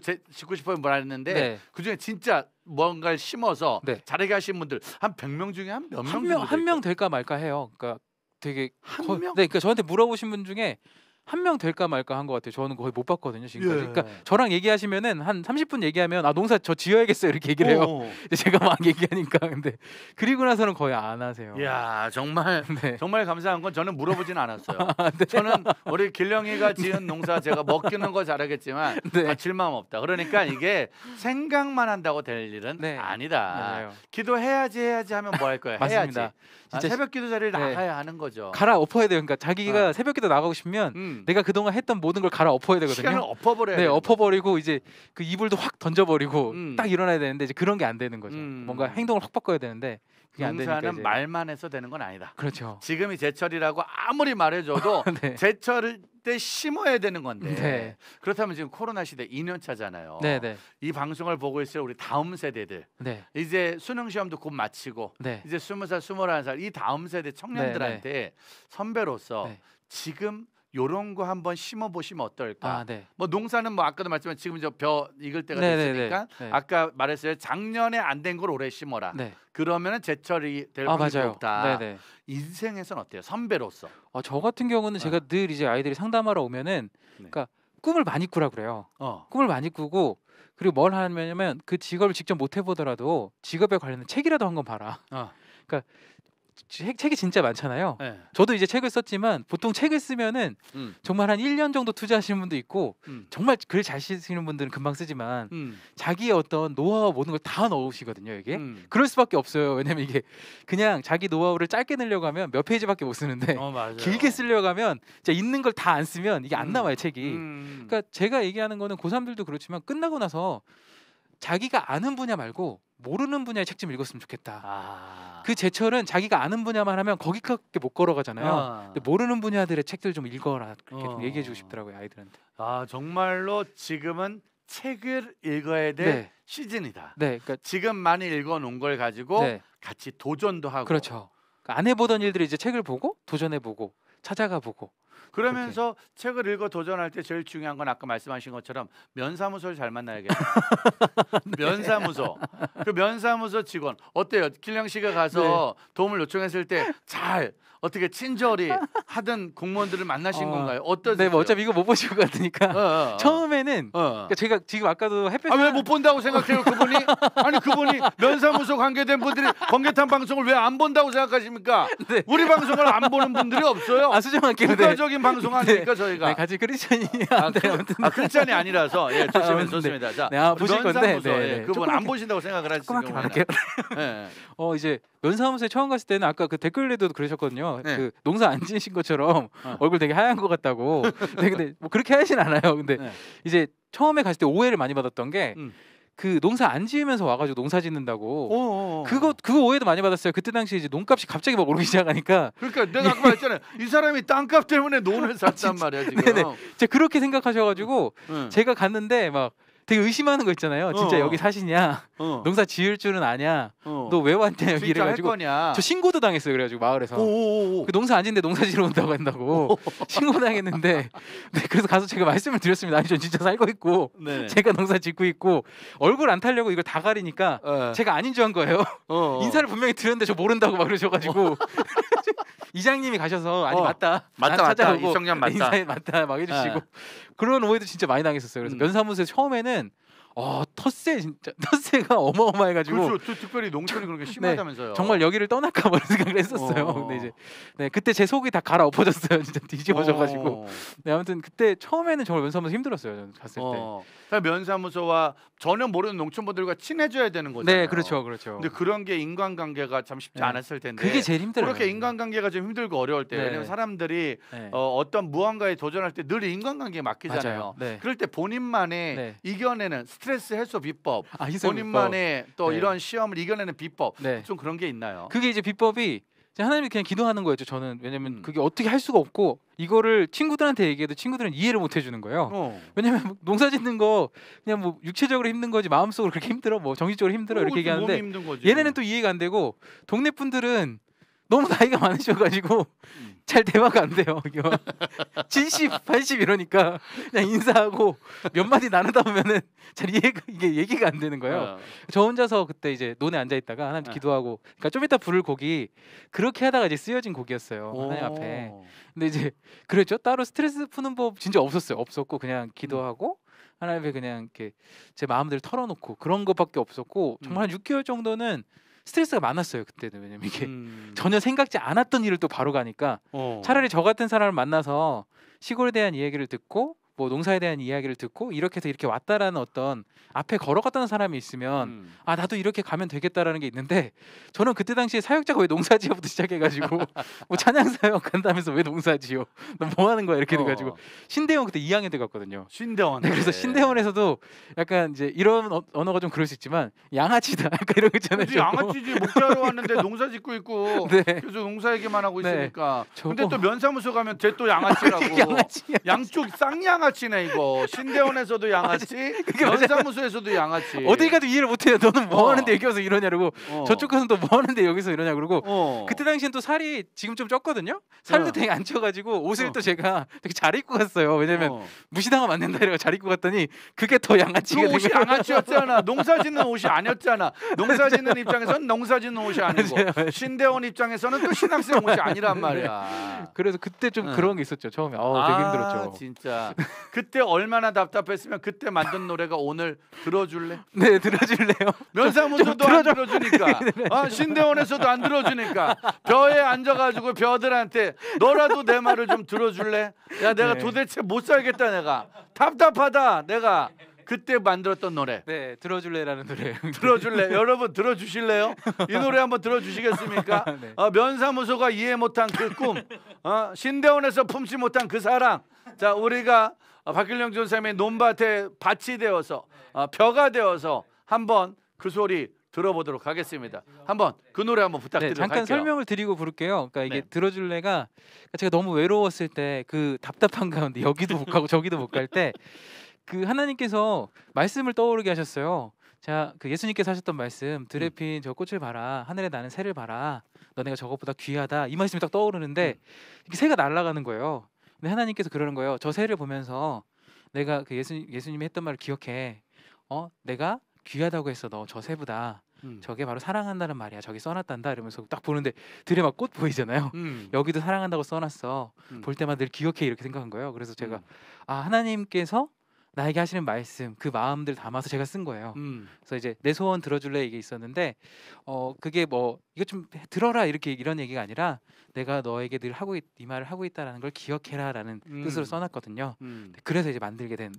싶어요 뭐라 했는데 네. 그중에 진짜 뭔가를 심어서 네. 잘하게 하신 분들 한 100명 중에 한 몇 명 한 명 될까 말까 해요. 그러니까 되게 한 명? 네, 그러니까 저한테 물어보신 분 중에 한 명 될까 말까 한 것 같아요. 저는 거의 못 봤거든요 지금까지. 예. 그러니까 저랑 얘기하시면은 한 30분 얘기하면 농사 저 지어야겠어요 이렇게 얘기를 해요. 근데 제가 막 얘기하니까 근데 그리고 나서는 거의 안 하세요. 야 정말 네. 정말 감사한 건 저는 물어보진 않았어요. 네. 저는 우리 길령이가 지은 농사 제가 먹기는 거 잘하겠지만 네. 바칠 마음 없다. 그러니까 이게 생각만 한다고 될 일은 네. 아니다. 맞아요. 기도해야지 하면 뭐 할 거야? 맞습니다. 해야지. 진짜 새벽 기도 자리를 네. 나가야 하는 거죠. 갈아엎어야 돼요. 그러니까 자기가 새벽기도 나가고 싶으면 내가 그동안 했던 모든 걸 갈아엎어야 되거든요. 시간을 엎어버려야 네, 되는 엎어버리고 이제 그 이불도 확 던져버리고 음. 딱 일어나야 되는데 이제 그런 게 안 되는 거죠. 뭔가 행동을 확 바꿔야 되는데 그게 안 되니까 농사는 이제. 말만 해서 되는 건 아니다. 그렇죠. 지금이 제철이라고 아무리 말해줘도 네. 제철 때 심어야 되는 건데 네. 그렇다면 지금 코로나 시대 2년 차잖아요. 네. 이 방송을 보고 있을 우리 다음 세대들 네. 이제 수능 시험도 곧 마치고 네. 이제 20살, 21살 이 다음 세대 청년들한테 선배로서 네. 지금 요런 거 한번 심어 보시면 어떨까? 네. 뭐 농사는 뭐 아까도 말했지만 지금 저 벼 익을 때가 네, 됐으니까 네. 아까 말했어요. 작년에 안 된 걸 올해 심어라. 네. 그러면은 제철이 될 확률이 맞아요. 높다. 네. 인생에서는 어때요? 선배로서. 저 같은 경우는 제가 늘 이제 아이들이 상담하러 오면은 그러니까 꿈을 많이 꾸라 그래요. 꿈을 많이 꾸고 그리고 뭘 하냐면 그 직업을 직접 못 해보더라도 직업에 관련된 책이라도 한 권 봐라. 그러니까 책이 진짜 많잖아요. 네. 저도 이제 책을 썼지만 보통 책을 쓰면은 정말 한 1년 정도 투자하시는 분도 있고 정말 글 잘 쓰시는 분들은 금방 쓰지만 자기의 어떤 노하우 모든 걸 다 넣으시거든요. 이게 그럴 수밖에 없어요. 왜냐면 이게 그냥 자기 노하우를 짧게 넣으려고 하면 몇 페이지밖에 못 쓰는데 길게 쓰려고 하면 진짜 있는 걸 다 안 쓰면 이게 안 나와요 책이. 그러니까 제가 얘기하는 거는 고3들도 그렇지만 끝나고 나서 자기가 아는 분야 말고 모르는 분야의 책 좀 읽었으면 좋겠다. 그 제철은 자기가 아는 분야만 하면 거기밖에 못 걸어가잖아요. 근데 모르는 분야들의 책들 좀 읽어라 그렇게 좀 얘기해주고 싶더라고요 아이들한테. 정말로 지금은 책을 읽어야 될 시즌이다. 네, 그러니까 지금 많이 읽어놓은 걸 가지고 같이 도전도 하고. 그렇죠. 그러니까 안 해보던 일들을 이제 책을 보고 도전해보고 찾아가보고. 그러면서 책을 읽어 도전할 때 제일 중요한 건 아까 말씀하신 것처럼 면사무소를 잘 만나야겠다. 면사무소. 그 면사무소 직원 어때요? 길령 씨가 가서 도움을 요청했을 때 잘 어떻게 친절히 하던 공무원들을 만나신 건가요? 어떠세요? 네, 뭐 어차피 이거 못 보실 것 같으니까 처음에는 그러니까 제가 지금 아까도 햇볕 왜 못 본다고 생각해요 그분이? 아니 그분이 면사무소 관계된 분들이 번개탄 방송을 왜 안 본다고 생각하십니까? 네. 우리 방송을 안 보는 분들이 없어요. 수정할게요. 국가적인 방송 아닙니까 저희가? 네, 같이 크리스찬이 크리스찬이 아니라서 좋습니다. 자, 보실 건데 그분 안 보신다고 생각을 하시는 거예요. 이제 면사무소에 처음 갔을 때는 아까 그 댓글에도 그러셨거든요. 그 농사 안 지으신 것처럼 얼굴 되게 하얀 것 같다고. 근데 뭐 그렇게 하진 않아요. 근데 이제 처음에 갔을 때 오해를 많이 받았던 게 그 농사 안 지으면서 와가지고 농사 짓는다고. 그거 오해도 많이 받았어요. 그때 당시 이제 농값이 갑자기 막 오르기 시작하니까. 그러니까 내가 아까 말했잖아요. 이 사람이 땅값 때문에 논을 샀단 말이야 지금. 제가 그렇게 생각하셔가지고 제가 갔는데 막 되게 의심하는 거 있잖아요. 진짜 여기 사시냐? 농사 지을 줄은 아냐? 너 왜 왔냐 여기 이래가지고 저 신고도 당했어요. 그래가지고 마을에서 그 농사 안 짓는데 농사 지러 온다고 한다고 신고 당했는데 그래서 가서 제가 말씀을 드렸습니다. 아니 저 진짜 살고 있고 제가 농사 짓고 있고 얼굴 안 타려고 이걸 다 가리니까 제가 아닌 줄 한 거예요. 인사를 분명히 드렸는데 저 모른다고 막 그러셔가지고 이장님이 가셔서 아니 맞다 이성년 맞다 인사에 맞다 막 해주시고 그런 오해도 진짜 많이 당했었어요. 그래서 면사무소에 처음에는 텃세가 어마어마해가지고 그렇죠. 특별히 농촌이 그렇게 심하다면서요. 정말 여기를 떠날까 뭐 생각을 했었어요. 근데 이제 그때 제 속이 다 갈아엎어졌어요. 진짜 뒤집어져가지고. 아무튼 그때 처음에는 정말 면사무소 힘들었어요. 저는 갔을 때. 면사무소와 전혀 모르는 농촌분들과 친해져야 되는 거잖아요. 네, 그렇죠. 근데 그런 게 인간관계가 참 쉽지 않았을 텐데. 그게 제일 힘들어요. 그렇게 인간관계가 좀 힘들고 어려울 때, 왜냐면 사람들이 어떤 무언가에 도전할 때 늘 인간관계에 맡기잖아요. 그럴 때 본인만의 이겨내는 스트레스 해소 비법, 본인만의 또 이런 시험을 이겨내는 비법, 좀 그런 게 있나요? 그게 이제 비법이 하나님이 그냥 기도하는 거였죠. 저는 왜냐면 그게 어떻게 할 수가 없고 이거를 친구들한테 얘기해도 친구들은 이해를 못 해주는 거예요. 왜냐면 농사짓는 거 그냥 뭐 육체적으로 힘든 거지 마음속으로 그렇게 힘들어, 뭐 정신적으로 힘들어 이렇게 얘기하는데 얘네는 또 이해가 안 되고 동네 분들은 너무 나이가 많으셔가지고 잘 대화가 안 돼요. 70, 80 이러니까 그냥 인사하고 몇 마디 나누다 보면은 잘 이게 얘기가 안 되는 거예요. 저 혼자서 그때 이제 논에 앉아 있다가 하나님 기도하고, 그러니까 좀 이따 부를 곡이 그렇게 하다가 이제 쓰여진 곡이었어요. 하나님 앞에. 근데 이제 그랬죠. 따로 스트레스 푸는 법 진짜 없었어요. 없었고 그냥 기도하고 하나님 앞에 그냥 이렇게 제 마음대로 털어놓고 그런 것밖에 없었고 정말 한 6개월 정도는 스트레스가 많았어요. 그때는. 왜냐면 이게 전혀 생각지 않았던 일을 또 바로 가니까 차라리 저 같은 사람을 만나서 시골에 대한 이야기를 듣고 뭐 농사에 대한 이야기를 듣고 이렇게 해서 이렇게 왔다라는 어떤 앞에 걸어갔던 사람이 있으면 아 나도 이렇게 가면 되겠다라는 게 있는데, 저는 그때 당시에 사역자가 왜 농사지어부터 시작해가지고 뭐 찬양사역 간다면서 왜 농사지어, 너 뭐 하는 거야 이렇게 돼가지고 신대원 그때 2학년 때 갔거든요. 신대원. 네, 그래서 신대원에서도 약간 이제 이런 언어가 좀 그럴 수 있지만 양아치다 약간 이런 거 있잖아요. 양아치지, 목자로 왔는데 농사 짓고 있고 계속 농사 얘기만 하고 있으니까. 근데 또 면사무소 가면 쟤 또 양아치라고. 양쪽 쌍양아치네 이거. 신대원에서도 양아치, 면사무소에서도 양아치. 어딜 가도 이해를 못해요. 너는 뭐 하는데 여기 와서 이러냐고. 저쪽 가서 또 뭐 하는데 여기서 이러냐 그러고. 그때 당시엔 또 살이 지금 좀 쪘거든요. 살도 되게 안 쪄가지고 옷을 또 제가 되게 잘 입고 갔어요. 왜냐면 무시당하면 안 된다 이래서 잘 입고 갔더니 그게 더 양아치가 그 옷이 양아치였잖아. 농사 짓는 옷이 아니었잖아. 농사 짓는 입장에서는 농사 짓는 옷이 아니고 신대원 입장에서는 또 신학생 옷이 아니란 말이야. 그래서 그때 좀 그런 게 있었죠. 처음에 되게 힘들었죠. 진짜. 그때 얼마나 답답했으면 그때 만든 노래가 오늘 들어줄래? 네, 들어줄래요. 면사무소도 안 들어주니까, 신대원에서도 안 들어주니까 벼에 앉아가지고 벼들한테 너라도 내 말을 좀 들어줄래? 야, 내가 도대체 못 살겠다. 내가 답답하다. 내가 그때 만들었던 노래. 네, 들어줄래라는 노래. 들어줄래. 여러분 들어주실래요? 이 노래 한번 들어주시겠습니까? 네. 면사무소가 이해 못한 그 꿈, 신대원에서 품지 못한 그 사랑. 자, 우리가 박길령 전사님의 논밭에 밭이 되어서 벼가 되어서 한번 그 소리 들어보도록 하겠습니다. 한번 그 노래 한번 부탁드리도록 잠깐 할게요. 설명을 드리고 부를게요. 그러니까 이게 들어줄래가 제가 너무 외로웠을 때 그 답답한 가운데 여기도 못 가고 저기도 못 갈 때 그 하나님께서 말씀을 떠오르게 하셨어요. 자, 그 예수님께서 하셨던 말씀, 들에 핀 저 꽃을 봐라, 하늘에 나는 새를 봐라, 너네가 저것보다 귀하다, 이 말씀이 딱 떠오르는데 이렇게 새가 날아가는 거예요. 근데 하나님께서 그러는 거예요. 저 새를 보면서 내가 그 예수님이 했던 말을 기억해. 내가 귀하다고 했어. 너 저 새보다. 저게 바로 사랑한다는 말이야. 저기 써놨단다. 이러면서 딱 보는데 들에 막 꽃 보이잖아요. 여기도 사랑한다고 써놨어. 볼 때마다 늘 기억해 이렇게 생각한 거예요. 그래서 제가 하나님께서 나에게 하시는 말씀, 그 마음들 담아서 제가 쓴 거예요. 그래서 이제 내 소원 들어줄래 이게 있었는데 그게 뭐 이거 좀 들어라 이런 얘기가 아니라 내가 너에게 늘 이 말을 하고 있다라는 걸 기억해라라는 뜻으로 써놨거든요. 그래서 이제 만들게 된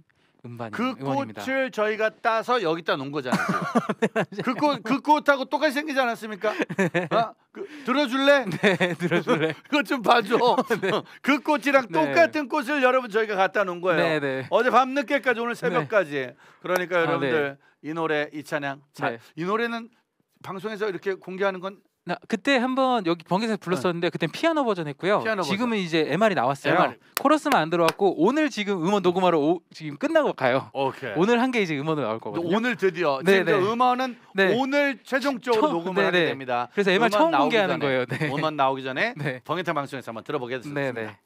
음원입니다. 꽃을 저희가 따서 여기다 놓은 거잖아요. 그 꽃하고 똑같이 생기지 않았습니까? 들어줄래? 네, 들어줄래. 그것 좀 봐줘. 그 꽃이랑 똑같은 꽃을 여러분 저희가 갖다 놓은 거예요. 어제 밤늦게까지 오늘 새벽까지. 그러니까 여러분들 이 노래, 이 찬양, 이 노래는 방송에서 이렇게 공개하는 건 그때 한번 여기 번개에서 불렀었는데 그땐 피아노 버전 했고요. 지금은 이제 MR이 나왔어요. 코러스만 안 들어왔고 오늘 지금 음원 녹음하러 지금 끝나고 가요. 오늘 한 게 이제 음원으로 나올 거거든요. 오늘 드디어 지금 음원은 오늘 최종적으로 녹음을 하게 됩니다. 그래서 MR 처음 공개하는 거예요. 음원 나오기 전에 번개탄 방송에서 한번 들어보겠습니다.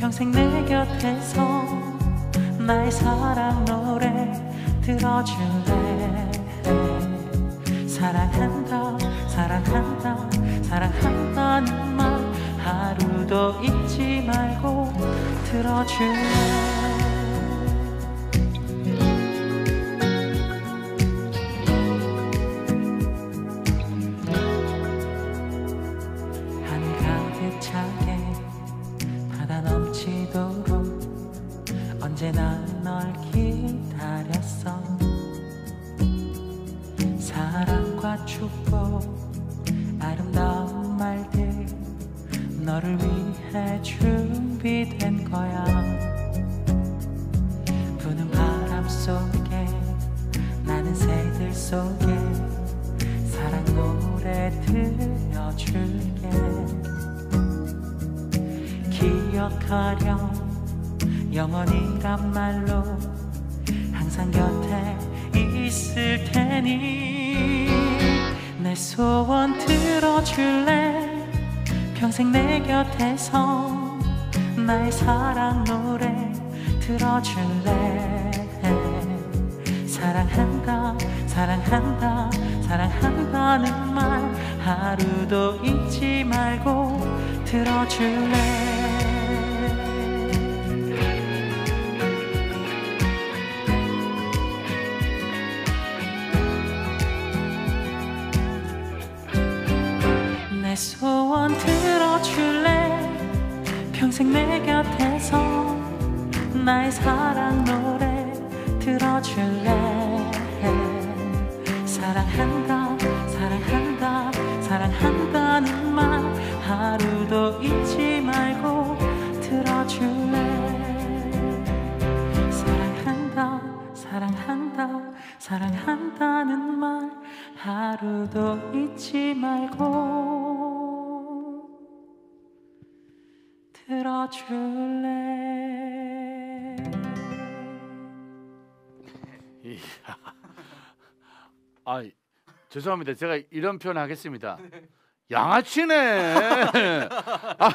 평생 내 곁에서 나의 사랑 노래 들어줄래. 사랑한다 사랑한다 사랑한다는 말 하루도 잊지 말고 들어줄래. 언제나 널 기다렸어. 사랑과 축복 아름다운 말들 너를 위해 준비된 거야. 부는 바람 속에 나는 새들 속에 사랑 노래 들려줄게. 기억하렴 영원이란 말로 항상 곁에 있을 테니. 내 소원 들어줄래. 평생 내 곁에서 나의 사랑 노래 들어줄래. 사랑한다 사랑한다 사랑한다는 말 하루도 잊지 말고 들어줄래. 내 소원 들어줄래. 평생 내 곁에서 나의 사랑 노래 들어줄래. 사랑한다 사랑한다 사랑한다는 말 하루도 잊지 말고 들어줄래. 사랑한다 사랑한다 사랑한다는 말 하루도 잊지 말고 들어줄래. 아, 죄송합니다. 제가 이런 표현 하겠습니다. 양아치네.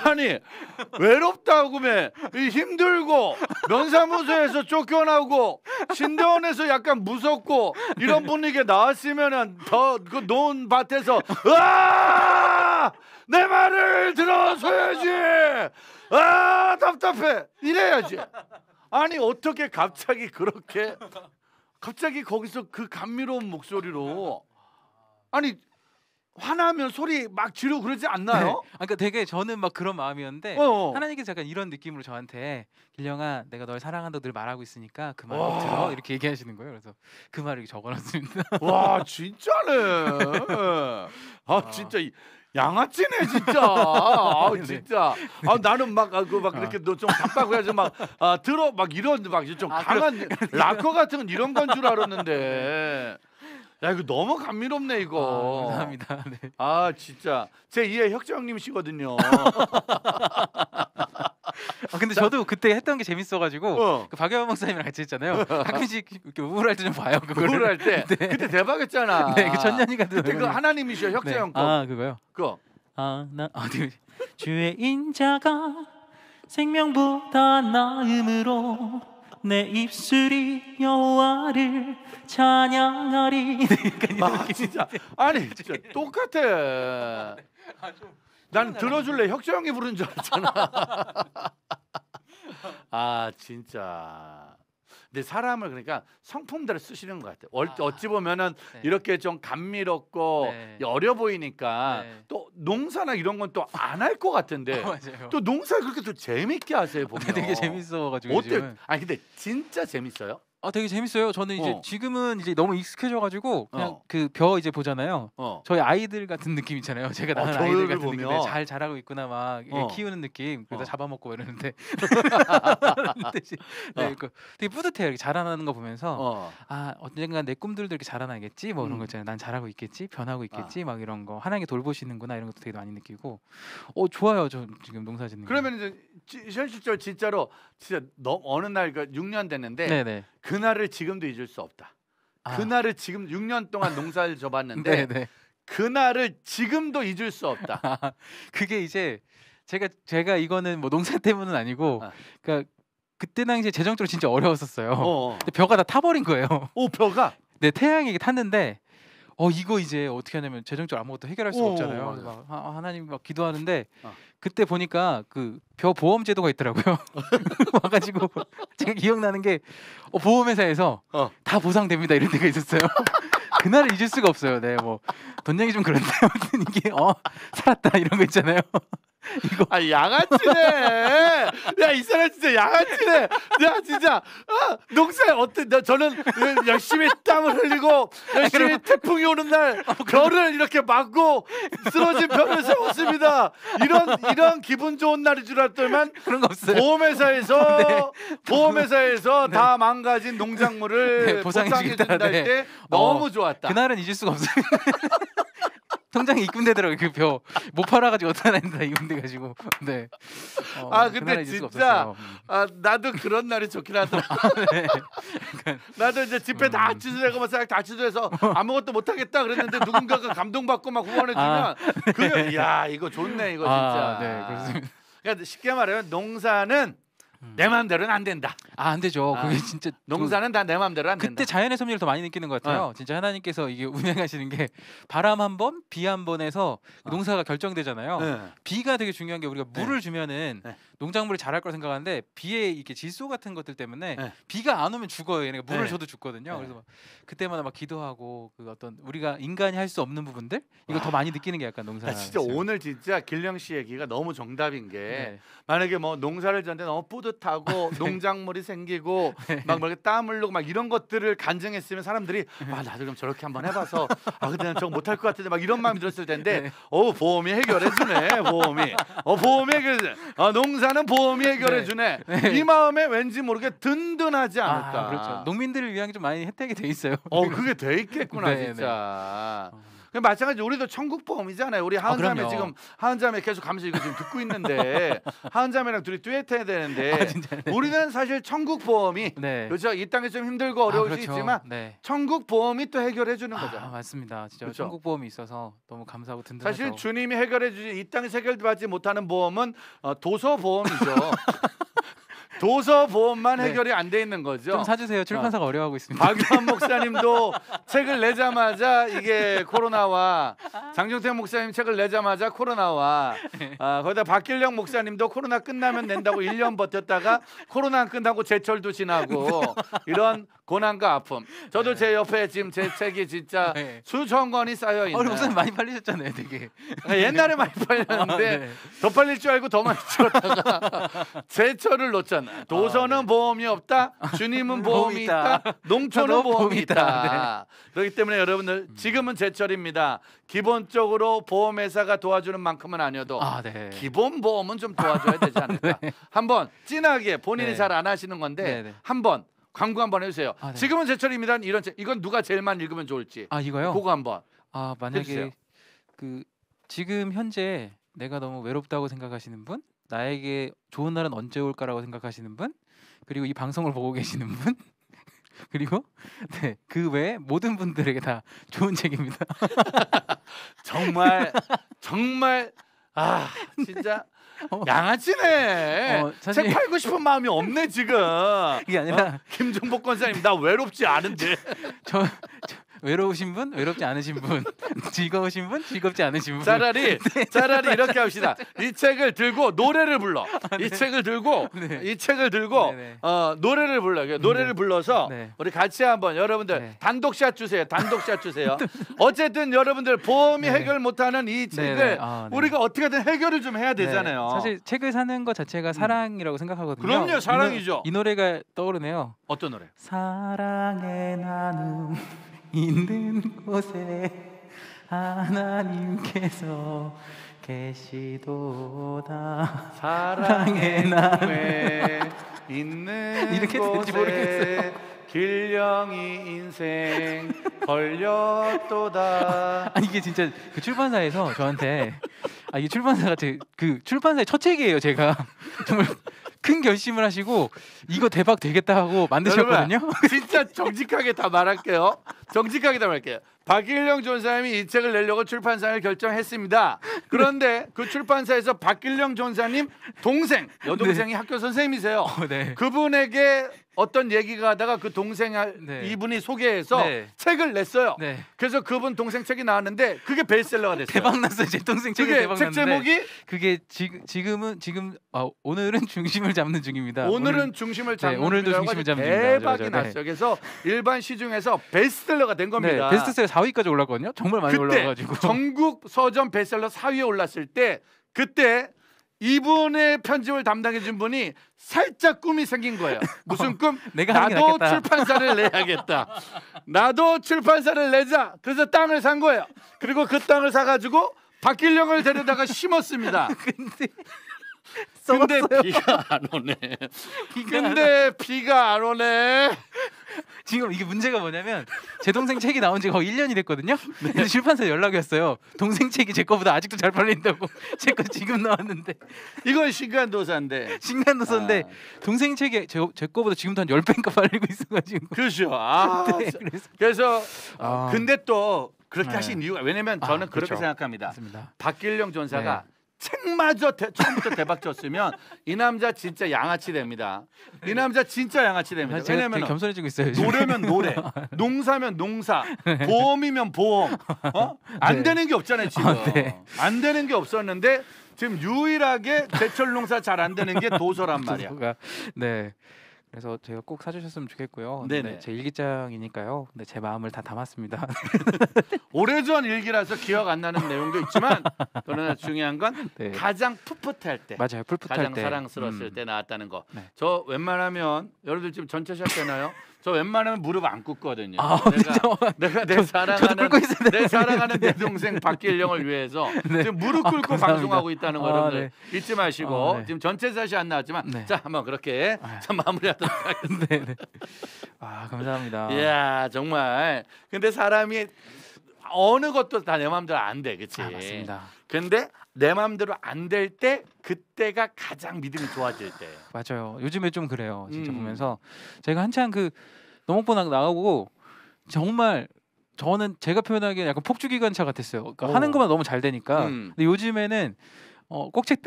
아니 외롭다고 힘들고 면사무소에서 쫓겨나고 신대원에서 약간 무섭고 이런 분위기에 나왔으면은 더 그 논 밭에서 으아 내 말을 들어서야지. 아 답답해 이래야지. 아니 어떻게 갑자기 그렇게 갑자기 거기서 그 감미로운 목소리로 아니 화나면 소리 막 지르고 그러지 않나요? 네. 그러니까 되게 저는 막 그런 마음이었는데 하나님께서 약간 이런 느낌으로 저한테 길령아 내가 널 사랑한다고 늘 말하고 있으니까 그 말 꼭 들어 이렇게 얘기하시는 거예요. 그래서 그 말을 적어놨습니다. 와 진짜네. 아 진짜 양아치네 진짜. 아 진짜. 아 나는 막 그렇게 너 좀 답답하고 해서 막 들어 막 이런 막 좀 강한 락커 같은 이런 건 줄 알았는데. 야 이거 너무 감미롭네 이거. 감사합니다. 네. 아 진짜 제 2의 혁정님이시거든요. 근데 저도 그때 했던 게 재밌어가지고 그 박여원 목사님이랑 같이 했잖아요. 가끔씩 이렇게 우울할 때 좀 봐요. 우울할 때. 네. 그때 대박했잖아. 네, 그 천년이가 그때 그 하나님이셔 혁정 거. 아 그거요? 그거. 주의 인자가 생명보다 나음으로 내 입술이 여호와를 찬양하리. 진짜 아니 진짜 똑같아. 난 들어줄래 혁정이 부른 줄 알았잖아. 아 진짜. 근데 사람을 그러니까 성품대로 쓰시는 것 같아요. 어찌 보면은 이렇게 좀 감미롭고 어려 보이니까 또 농사나 이런 건 또 안 할 것 같은데 또 농사를 그렇게 또 재밌게 하세요 보면. 되게 재밌어가지고. 어때? 아니 근데 진짜 재밌어요? 되게 재밌어요. 저는 이제 지금은 이제 너무 익숙해져가지고 그냥 그 벼 이제 보잖아요. 저희 아이들 같은 느낌 있잖아요. 제가 낳은 아이들 같은 느낌. 잘 자라고 있구나 막 키우는 느낌. 그러다 잡아먹고 이러는데 네, 되게 뿌듯해요. 이렇게 자라나는 거 보면서 언젠간 내 꿈들도 이렇게 자라나겠지. 뭐 이런 거 있잖아요. 난 잘하고 있겠지, 변하고 있겠지, 막 이런 거 하나님께 돌보시는구나 이런 것도 되게 많이 느끼고. 좋아요. 저 지금 농사짓는. 그러면 이제 현실적으로 진짜로 진짜 어느 날 6년 됐는데. 네네. 그날을 지금도 잊을 수 없다. 그날을 지금 6년 동안 농사를 져봤는데 그날을 지금도 잊을 수 없다. 그게 이제 제가 이거는 뭐 농사 때문은 아니고 그러니까 그때 당시에 재정적으로 진짜 어려웠었어요. 근데 벼가 다 타버린 거예요. 오 벼가? 네 태양이 탔는데 이거 이제 어떻게 하냐면 재정적으로 아무것도 해결할 수가 없잖아요. 그래서 막 하나님 막 기도하는데 그때 보니까 그 벼 보험 제도가 있더라고요. 와가지고 제가 기억나는 게 보험회사에서 다 보상됩니다 이런 데가 있었어요. 그날을 잊을 수가 없어요. 네, 뭐 돈 얘기 좀 그런데 아무튼 이게 살았다 이런 거 있잖아요. 이거 양아치네. 야 이 사람 진짜 양아치네. 야 진짜 농사에 저는 열심히 땀을 흘리고 열심히 태풍이 오는 날 벼를 이렇게 막고 쓰러진 벼를 세웠습니다. 이런 기분 좋은 날인 줄 알았더니만 그런 거 없어요. 보험회사에서 다 망가진 농작물을 보상해준다 할 때 너무 좋았다. 그날은 잊을 수가 없어요. 통장에 입금되더라고요. 그 벼 못 팔아가지고 어떤 애다 입금돼가지고. 네. 근데 진짜 나도 그런 날이 좋긴 하더라. 네. 나도 이제 집회 다 취소되고 막 다 취소해서 아무것도 못 하겠다 그랬는데 누군가가 감동받고 막 후원해주면 그게 야 이거 좋네 이거 진짜. 네 그렇습니다. 그러니까 쉽게 말하면 농사는 내 마음대로는 안 된다. 안 되죠. 그게 진짜 농사는 다 내 마음대로 안 된다. 그때 자연의 섭리를 더 많이 느끼는 것 같아요. 진짜 하나님께서 이게 운행하시는 게 바람 한 번, 비 한 번에서 농사가 결정되잖아요. 비가 되게 중요한 게 우리가 물을 주면은 농작물이 자랄 걸 생각하는데 비의 이렇게 질소 같은 것들 때문에 비가 안 오면 죽어요. 얘네가 물을 줘도 죽거든요. 그래서 막 그때마다 막 기도하고 그 어떤 우리가 인간이 할 수 없는 부분들 이거 더 많이 느끼는 게 약간 농사. 진짜 오늘 진짜 길령 씨 얘기가 너무 정답인 게 만약에 뭐 농사를 짓는데 너무 뿌듯하고 농작물이 생기고 막 이렇게 땀 흘리고 막 이런 것들을 간증했으면 사람들이 나도 그럼 저렇게 한번 해봐서 근데 난 저거 못할 것 같은데 막 이런 마음이 들었을 텐데 보험이 해결해주네. 보험이 해결해. 농사는 보험이 해결해주네. 이 마음에 왠지 모르게 든든하지 않을까. 그렇죠. 농민들을 위한 게 좀 많이 혜택이 돼 있어요. 그게 돼 있겠구나 진짜. 마찬가지 우리도 천국보험이잖아요. 우리 하은자매 지금 하은자매 계속 가면서 이거 지금 듣고 있는데 하은자매랑 둘이 듀엣해야 되는데 우리는 사실 천국보험이 그렇죠. 이 땅에 좀 힘들고 어려울 수 있지만 천국보험이 또 해결해 주는 거죠. 맞습니다. 진짜 그렇죠? 천국보험이 있어서 너무 감사하고 든든하죠. 사실 주님이 해결해 주신 이 땅에서 해결받지 못하는 보험은 도서보험이죠. 도서보험만 해결이 안 돼 있는 거죠. 좀 사주세요. 출판사가 어려워하고 있습니다. 박유한 목사님도 책을 내자마자 이게 코로나와 장종태 목사님 책을 내자마자 코로나와 거기다 박길령 목사님도 코로나 끝나면 낸다고 1년 버텼다가 코로나 끝나고 제철도 지나고 이런 고난과 아픔. 저도 제 옆에 지금 제 책이 진짜 수천 권이 쌓여 있는. 목사님 많이 팔리셨잖아요, 되게. 옛날에 많이 팔렸는데 더 팔릴 줄 알고 더 많이 찍었다가 제철을 놓잖아. 도서는 보험이 없다. 주님은 보험이 있다. 농촌은 보험이 있다. 그렇기 때문에 여러분들 지금은 제철입니다. 기본적으로 보험회사가 도와주는 만큼은 아니어도 기본 보험은 좀 도와줘야 되지 않을까. 한번 진하게 본인이 잘 안 하시는 건데 한번 광고 한번 해주세요. 지금은 제철입니다. 이런 책 이건 누가 제일 많이 읽으면 좋을지. 이거요? 그거 한번. 만약에 해주세요. 그 지금 현재 내가 너무 외롭다고 생각하시는 분, 나에게 좋은 날은 언제 올까라고 생각하시는 분, 그리고 이 방송을 보고 계시는 분, 그리고 그 외에 모든 분들에게 다 좋은 책입니다. 정말 진짜 양아치네. 사실 책 팔고 싶은 마음이 없네 지금. 이게 아니라 김종복 권사님 나 외롭지 않은데. 저 외로우신 분, 외롭지 않으신 분, 즐거우신 분, 즐겁지 않으신 분. 차라리 이렇게 합시다. 이 책을 들고 노래를 불러. 이 책을 들고 노래를 불러. 노래를 불러서 우리 같이 한번 여러분들 단독샷 주세요. 단독샷 주세요. 어쨌든 여러분들 보험이 해결 못하는 이 책을 우리가 어떻게든 해결을 좀 해야 되잖아요. 사실 책을 사는 것 자체가 사랑이라고 생각하거든요. 그럼요, 사랑이죠. 이 노래가 떠오르네요. 어떤 노래? 사랑의 나눔 있는 곳에 하나님께서 계시도다. 사랑의 나눔에 있는 이렇게 곳에 모르겠어요. 길령이 인생 걸렸도다. 이게 진짜 그 출판사에서 저한테 이 출판사가 그 출판사의 첫 책이에요. 제가 정말 큰 결심을 하시고 이거 대박 되겠다 하고 만드셨거든요. 진짜 정직하게 다 말할게요. 박길령 전사님이 이 책을 내려고 출판사를 결정했습니다. 그런데 그 출판사에서 박길령 전사님 동생, 여동생이 학교 선생님이세요. 네. 그분에게 어떤 얘기가 하다가 그 동생 이분이 소개해서 책을 냈어요. 그래서 그분 동생 책이 나왔는데 그게 베스트셀러가 됐어요. 대박 났어요. 제 동생 책이 대박 났는데. 책 제목이 그게 지금 오늘은 중심을 잡는 중입니다. 오늘은 중심을 잡는 오늘도 중심을 잡는 중입니다. 대박이 났어요. 그래서 일반 시중에서 베스트셀러가 된 겁니다. 베스트셀러 4위까지 올랐거든요. 정말 많이 올라가지고 전국 서점 베스트셀러 4위에 올랐을 때 그때 이분의 편집을 담당해준 분이 살짝 꿈이 생긴 거예요. 무슨 꿈? 나도 출판사를 내야겠다. 나도 출판사를 내자. 그래서 땅을 산 거예요. 그리고 그 땅을 사가지고 박길령을 데려다가 심었습니다. 근데 비가 안 오네. 비가 안 오네. 지금 이게 문제가 뭐냐면 제 동생 책이 나온 지가 거의 1년이 됐거든요. 근데 출판사에 연락이 왔어요. 동생 책이 제 거보다 아직도 잘 팔린다고. 제 거 지금 나왔는데. 이건 신간도사인데. 동생 책이 제 거보다 지금도 한 10배인가 팔리고 있어가지고. 그렇죠. 그래서 근데 또 그렇게 하신 이유가 왜냐면 저는 그렇게 생각합니다. 맞습니다. 박길령 전사가 책마저 처음부터 대박 쳤으면 이 남자 진짜 양아치 됩니다. 이 남자 진짜 양아치 됩니다. 왜냐면 겸손해지고 있어요. 노래면 노래, 농사면 농사, 보험이면 보험. 안 되는 게 없잖아요 지금. 안 되는 게 없었는데 지금 유일하게 제철 농사 잘 안 되는 게 도서란 말이야. 네. 그래서 제가 꼭 사주셨으면 좋겠고요. 제 일기장이니까요. 제 마음을 다 담았습니다. 오래전 일기라서 기억 안 나는 내용도 있지만 그러나 중요한 건 가장 풋풋할 때, 맞아요. 가장 사랑스러웠을 때 나왔다는 거. 저 웬만하면 여러분들 지금 전체샷 되나요? 저 웬만하면 무릎 안 꿇거든요. 내가 내 사랑하는 내 동생 박길령을 위해서 지금 무릎 꿇고 방송하고 있다는 거 여러분들 잊지 마시고 지금 전체샷이 안 나왔지만 자 한번 그렇게 마무리하도록 하겠습니다. 감사합니다. 이야 정말 근데 사람이 어느 것도 다 내 마음대로 안 돼, 그렇지? 맞습니다. 근데 내 마음대로 안 될 때 그때가 가장 믿음이 좋아질 때. 맞아요. 요즘에 좀 그래요. 진짜 보면서 제가 한창 그 농업부 나가고 정말 저는 제가 표현하기에 약간 폭주기관차 같았어요. 그러니까 하는 것만 너무 잘 되니까. 근데 요즘에는 꼭 책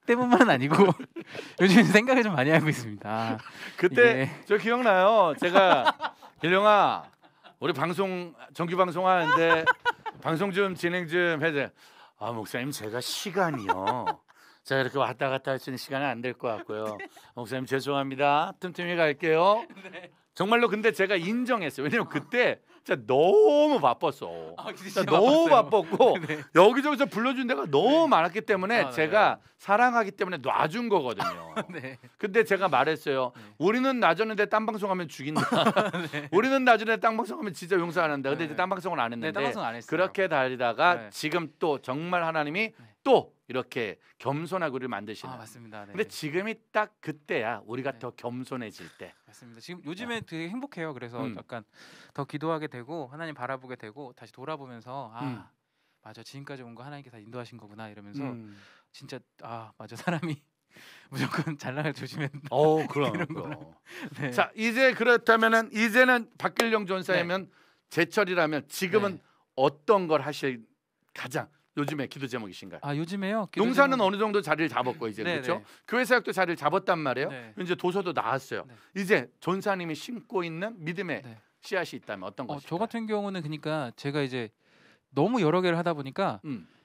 때문만 아니고 요즘 생각을 좀 많이 하고 있습니다. 그때 저 기억나요. 제가 길령아 우리 방송 정규 방송 하는데 방송 좀 진행 좀 해줘. 목사님 제가 시간이요. 제가 이렇게 왔다 갔다 할 수 있는 시간은 안 될 것 같고요. 목사님 죄송합니다. 틈틈이 갈게요. 정말로 근데 제가 인정했어요. 왜냐면 그때 진짜 너무 바빴어. 진짜 너무 바빴고 여기저기서 불러준 데가 너무 많았기 때문에 제가 사랑하기 때문에 놔준 거거든요. 근데 제가 말했어요. 우리는 놔줬는데 딴 방송하면 죽인다. 우리는 놔줬는데 딴 방송하면 진짜 용서 안 한다. 근데 이제 딴 방송은 안 했는데 그렇게 달리다가 지금 또 정말 하나님이 또 이렇게 겸손하고 우리를 만드시는. 맞습니다. 근데 지금이 딱 그때야 우리가 더 겸손해질 때. 맞습니다. 지금 요즘에 되게 행복해요. 그래서 약간 더 기도하게 되고 하나님 바라보게 되고 다시 돌아보면서 맞아 지금까지 온 거 하나님께 다 인도하신 거구나 이러면서 진짜 맞아 사람이 무조건 잘 나갈 조심해. 그럼. 자 이제 그렇다면은 이제는 박길령 전사이면 제철이라면 지금은 어떤 걸 하실 가장 요즘에 기도 제목이신가요? 요즘에요? 농사는 어느 정도 자리를 잡았고 이제 그렇죠? 교회 사역도 자리를 잡았단 말이에요. 이제 도서도 나왔어요. 이제 전사님이 심고 있는 믿음의 씨앗이 있다면 어떤 것일까요? 저 같은 경우는 그러니까 제가 이제 너무 여러 개를 하다 보니까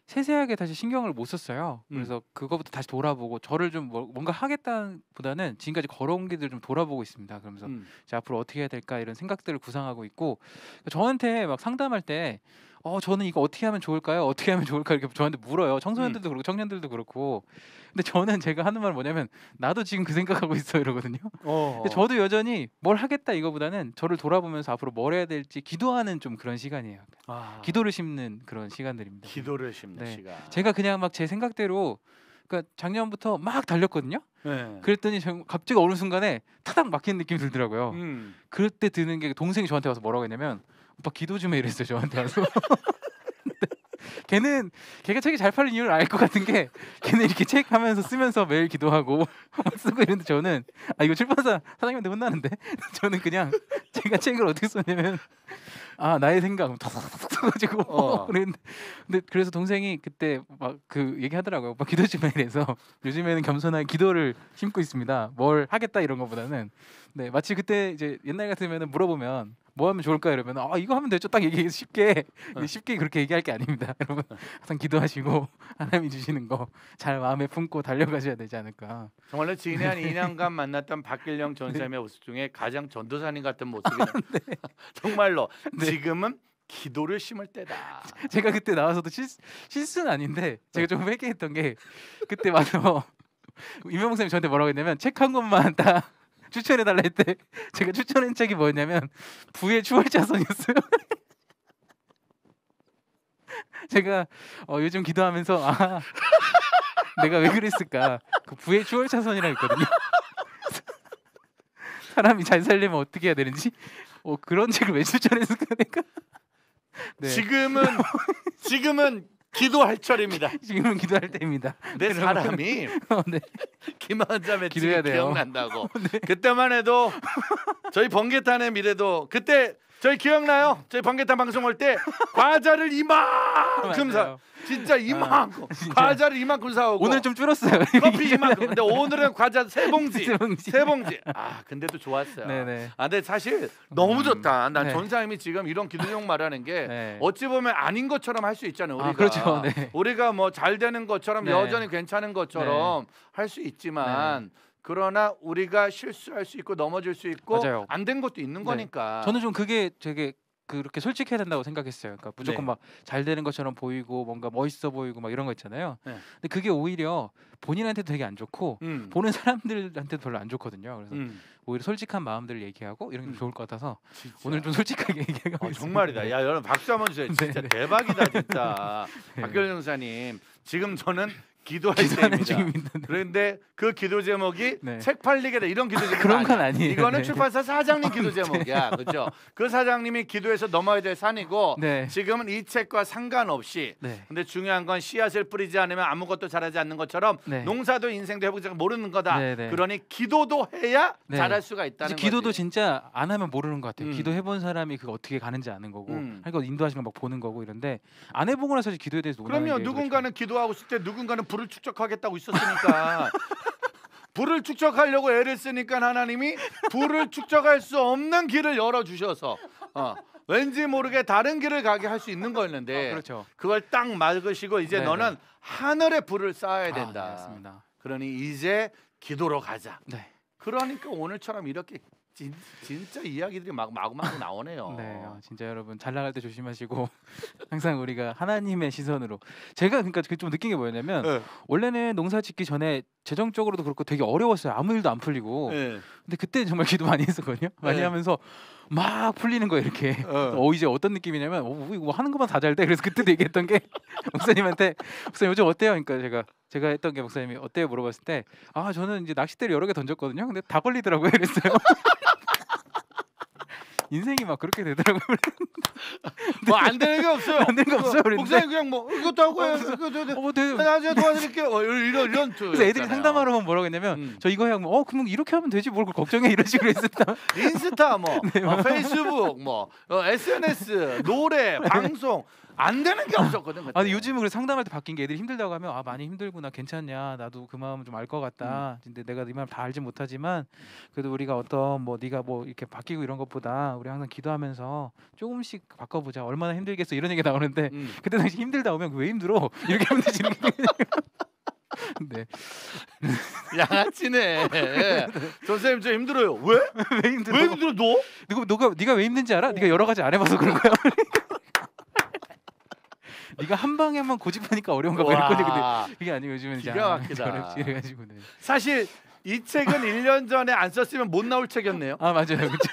세세하게 다시 신경을 못 썼어요. 그래서 그거부터 다시 돌아보고 저를 좀 뭔가 하겠다보다는 지금까지 걸어온 길들 좀 돌아보고 있습니다. 그러면서 이제 앞으로 어떻게 해야 될까 이런 생각들을 구상하고 있고 저한테 막 상담할 때 저는 이거 어떻게 하면 좋을까요? 어떻게 하면 좋을까요? 이렇게 저한테 물어요. 청소년들도 그렇고 청년들도 그렇고. 근데 저는 제가 하는 말 뭐냐면 나도 지금 그 생각하고 있어 이러거든요. 근데 저도 여전히 뭘 하겠다 이거보다는 저를 돌아보면서 앞으로 뭘 해야 될지 기도하는 좀 그런 시간이에요. 기도를 심는 그런 시간들입니다. 기도를 심는 시간. 제가 그냥 막 제 생각대로 그러니까 작년부터 막 달렸거든요. 그랬더니 갑자기 어느 순간에 타닥 막히는 느낌이 들더라고요. 그럴 때 드는 게 동생이 저한테 와서 뭐라고 했냐면 오빠 기도 좀 해 이랬어요. 저한테 와서. 걔가 책이 잘 팔린 이유를 알 것 같은 게 걔는 이렇게 책 하면서 쓰면서 매일 기도하고 쓰고 이런데 저는 이거 출판사 사장님한테 혼나는데 저는 그냥 제가 책을 어떻게 썼냐면 나의 생각 톡톡톡 써가지고 그랬는데 근데 그래서 동생이 그때 막 그 얘기하더라고요. 오빠 기도 좀 해서 요즘에는 겸손하게 기도를 심고 있습니다. 뭘 하겠다 이런 거보다는 네 마치 그때 이제 옛날 같으면은 물어보면 뭐 하면 좋을까 이러면 이거 하면 되죠 딱 얘기해서 쉽게 그렇게 얘기할 게 아닙니다. 여러분 항상 기도하시고 하나님이 주시는 거 잘 마음에 품고 달려가셔야 되지 않을까. 정말로 지인의 한 2년간 만났던 박길령 전사님의 모습 중에 가장 전도사님 같은 모습이에요. 네. 정말로 지금은 기도를 심을 때다. 제가 그때 나와서도 실수는 아닌데 제가 좀 회개했던 게 그때 와서 임영웅 선생님이 저한테 뭐라고 했냐면 책 한 권만 딱 추천해달라 했대. 제가 추천한 책이 뭐였냐면 부의 추월차선이었어요. 제가 요즘 기도하면서 내가 왜 그랬을까. 그 부의 추월차선이라고 있거든요. 사람이 잘 살려면 어떻게 해야 되는지 그런 책을 왜 추천했을까 내가. 네. 지금은 기도할 철입니다. 지금은 기도할 때입니다. 내 사람이 네. 김한자매 기도해야 돼요. 기억난다고. 네. 그때만 해도 저희 번개탄의 미래도 그때 저희 기억나요? 저희 번개탄 방송 올 때 과자를 이만큼 사. 진짜 이만큼 과자를 이만큼 사오고 오늘 좀 줄었어요. 커피 이만큼. 근데 오늘은 과자 세 봉지. 근데도 좋았어요. 네네. 근데 사실 너무 좋다. 난 네. 전사님이 지금 이런 기도 제목 말하는 게 네. 어찌 보면 아닌 것처럼 할 수 있잖아요. 우리가 그렇죠. 네. 우리가 뭐 잘 되는 것처럼 네. 여전히 괜찮은 것처럼 할 수 있지만. 그러나 우리가 실수할 수 있고 넘어질 수 있고 안 된 것도 있는 거니까. 저는 좀 그게 되게 그렇게 솔직해야 된다고 생각했어요. 그러니까 무조건 막 잘 되는 것처럼 보이고 뭔가 멋있어 보이고 막 이런 거 있잖아요. 근데 그게 오히려 본인한테도 되게 안 좋고 보는 사람들한테도 별로 안 좋거든요. 그래서 오히려 솔직한 마음들을 얘기하고 이런 게 좋을 것 같아서 진짜. 오늘 좀 솔직하게 얘기하고 정말이다. 야 여러분 박수 한번 주세요. 진짜 대박이다 진짜. 박결영 사님 지금 저는 기도할 때입니다. 그런데 그 기도 제목이 책 팔리게다 이런 기도 제목 그런 건 아니에요. 이거는 출판사 사장님 기도 제목이야. 그렇죠? 그 사장님이 기도해서 넘어야 될 산이고 지금은 이 책과 상관없이 근데 중요한 건 씨앗을 뿌리지 않으면 아무것도 자라지 않는 것처럼 농사도 인생도 해보지 모르는 거다. 그러니 기도도 해야 잘할 수가 있다는 거지. 기도도 진짜 안 하면 모르는 것 같아요. 기도해본 사람이 그거 어떻게 가는지 아는 거고 그러니까 인도하시는 거 막 보는 거고 이런데 안 해보고 나서 기도에 대해서 논하는 그럼요. 누군가는 기도하고 있을 때 누군가는 불을 축적하겠다고 있었으니까 불을 축적하려고 애를 쓰니까 하나님이 불을 축적할 수 없는 길을 열어주셔서 왠지 모르게 다른 길을 가게 할 수 있는 거였는데 그렇죠. 그걸 딱 막으시고 이제 너는 하늘에 불을 쌓아야 된다. 맞습니다. 그러니 이제 기도로 가자. 네. 그러니까 오늘처럼 이렇게 진짜 이야기들이 마구마구 나오네요. 네, 진짜 여러분 잘 나갈 때 조심하시고 항상 우리가 하나님의 시선으로 제가 그러니까 좀 느낀 게 뭐였냐면 원래는 농사 짓기 전에 재정적으로도 그렇고 되게 어려웠어요. 아무 일도 안 풀리고. 근데 그때 정말 기도 많이 했었거든요. 많이 하면서 막 풀리는 거예요 이렇게. 이제 어떤 느낌이냐면 이거 하는 것만 다 잘 돼. 그래서 그때도 얘기했던 게 목사님한테 목사님 요즘 어때요? 그러니까 제가 했던 게 목사님이 어때요? 물어봤을 때 저는 이제 낚싯대를 여러 개 던졌거든요. 근데 다 걸리더라고요. 그랬어요. 인생이 막 그렇게 되더라고요. 뭐 안 되는 게 없어요. 안 되는 게 없어요. 목사님 그냥 뭐 이것도 하고 나중에 도와드릴게요. 이런 그래서 애들이 상담하러 오면 뭐라고 했냐면 저 이거 하면 그럼 이렇게 하면 되지 뭘 걱정해 이런 식으로 했었다. 인스타 페이스북 SNS 노래 방송 안 되는 게 없었거든. 아니 요즘은 그래서 상담할 때 바뀐 게 애들이 힘들다고 하면 많이 힘들구나 괜찮냐 나도 그 마음 좀 알 것 같다. 근데 내가 네 마음 다 알지 못하지만 그래도 우리가 어떤 네가 이렇게 바뀌고 이런 것보다 우리 항상 기도하면서 조금씩 바꿔보자. 얼마나 힘들겠어 이런 얘기 나오는데 그때 당시 힘들다 오면 왜 힘들어 이렇게 하면 되지. 네. 양아치네. 선생님 저 힘들어요. 왜? 왜 힘들어? 왜 힘들어 너? 네가 왜 힘든지 알아? 네가 여러 가지 안 해봐서 그런 거야. 네가 한 방에만 고집하니까 어려운가 봐 이랬거든. 근데 그게 아니고 요즘은 기가 막히다. 그래가지고 사실 이 책은 1년 전에 안 썼으면 못 나올 책이었네요. 아 맞아요, 그렇죠.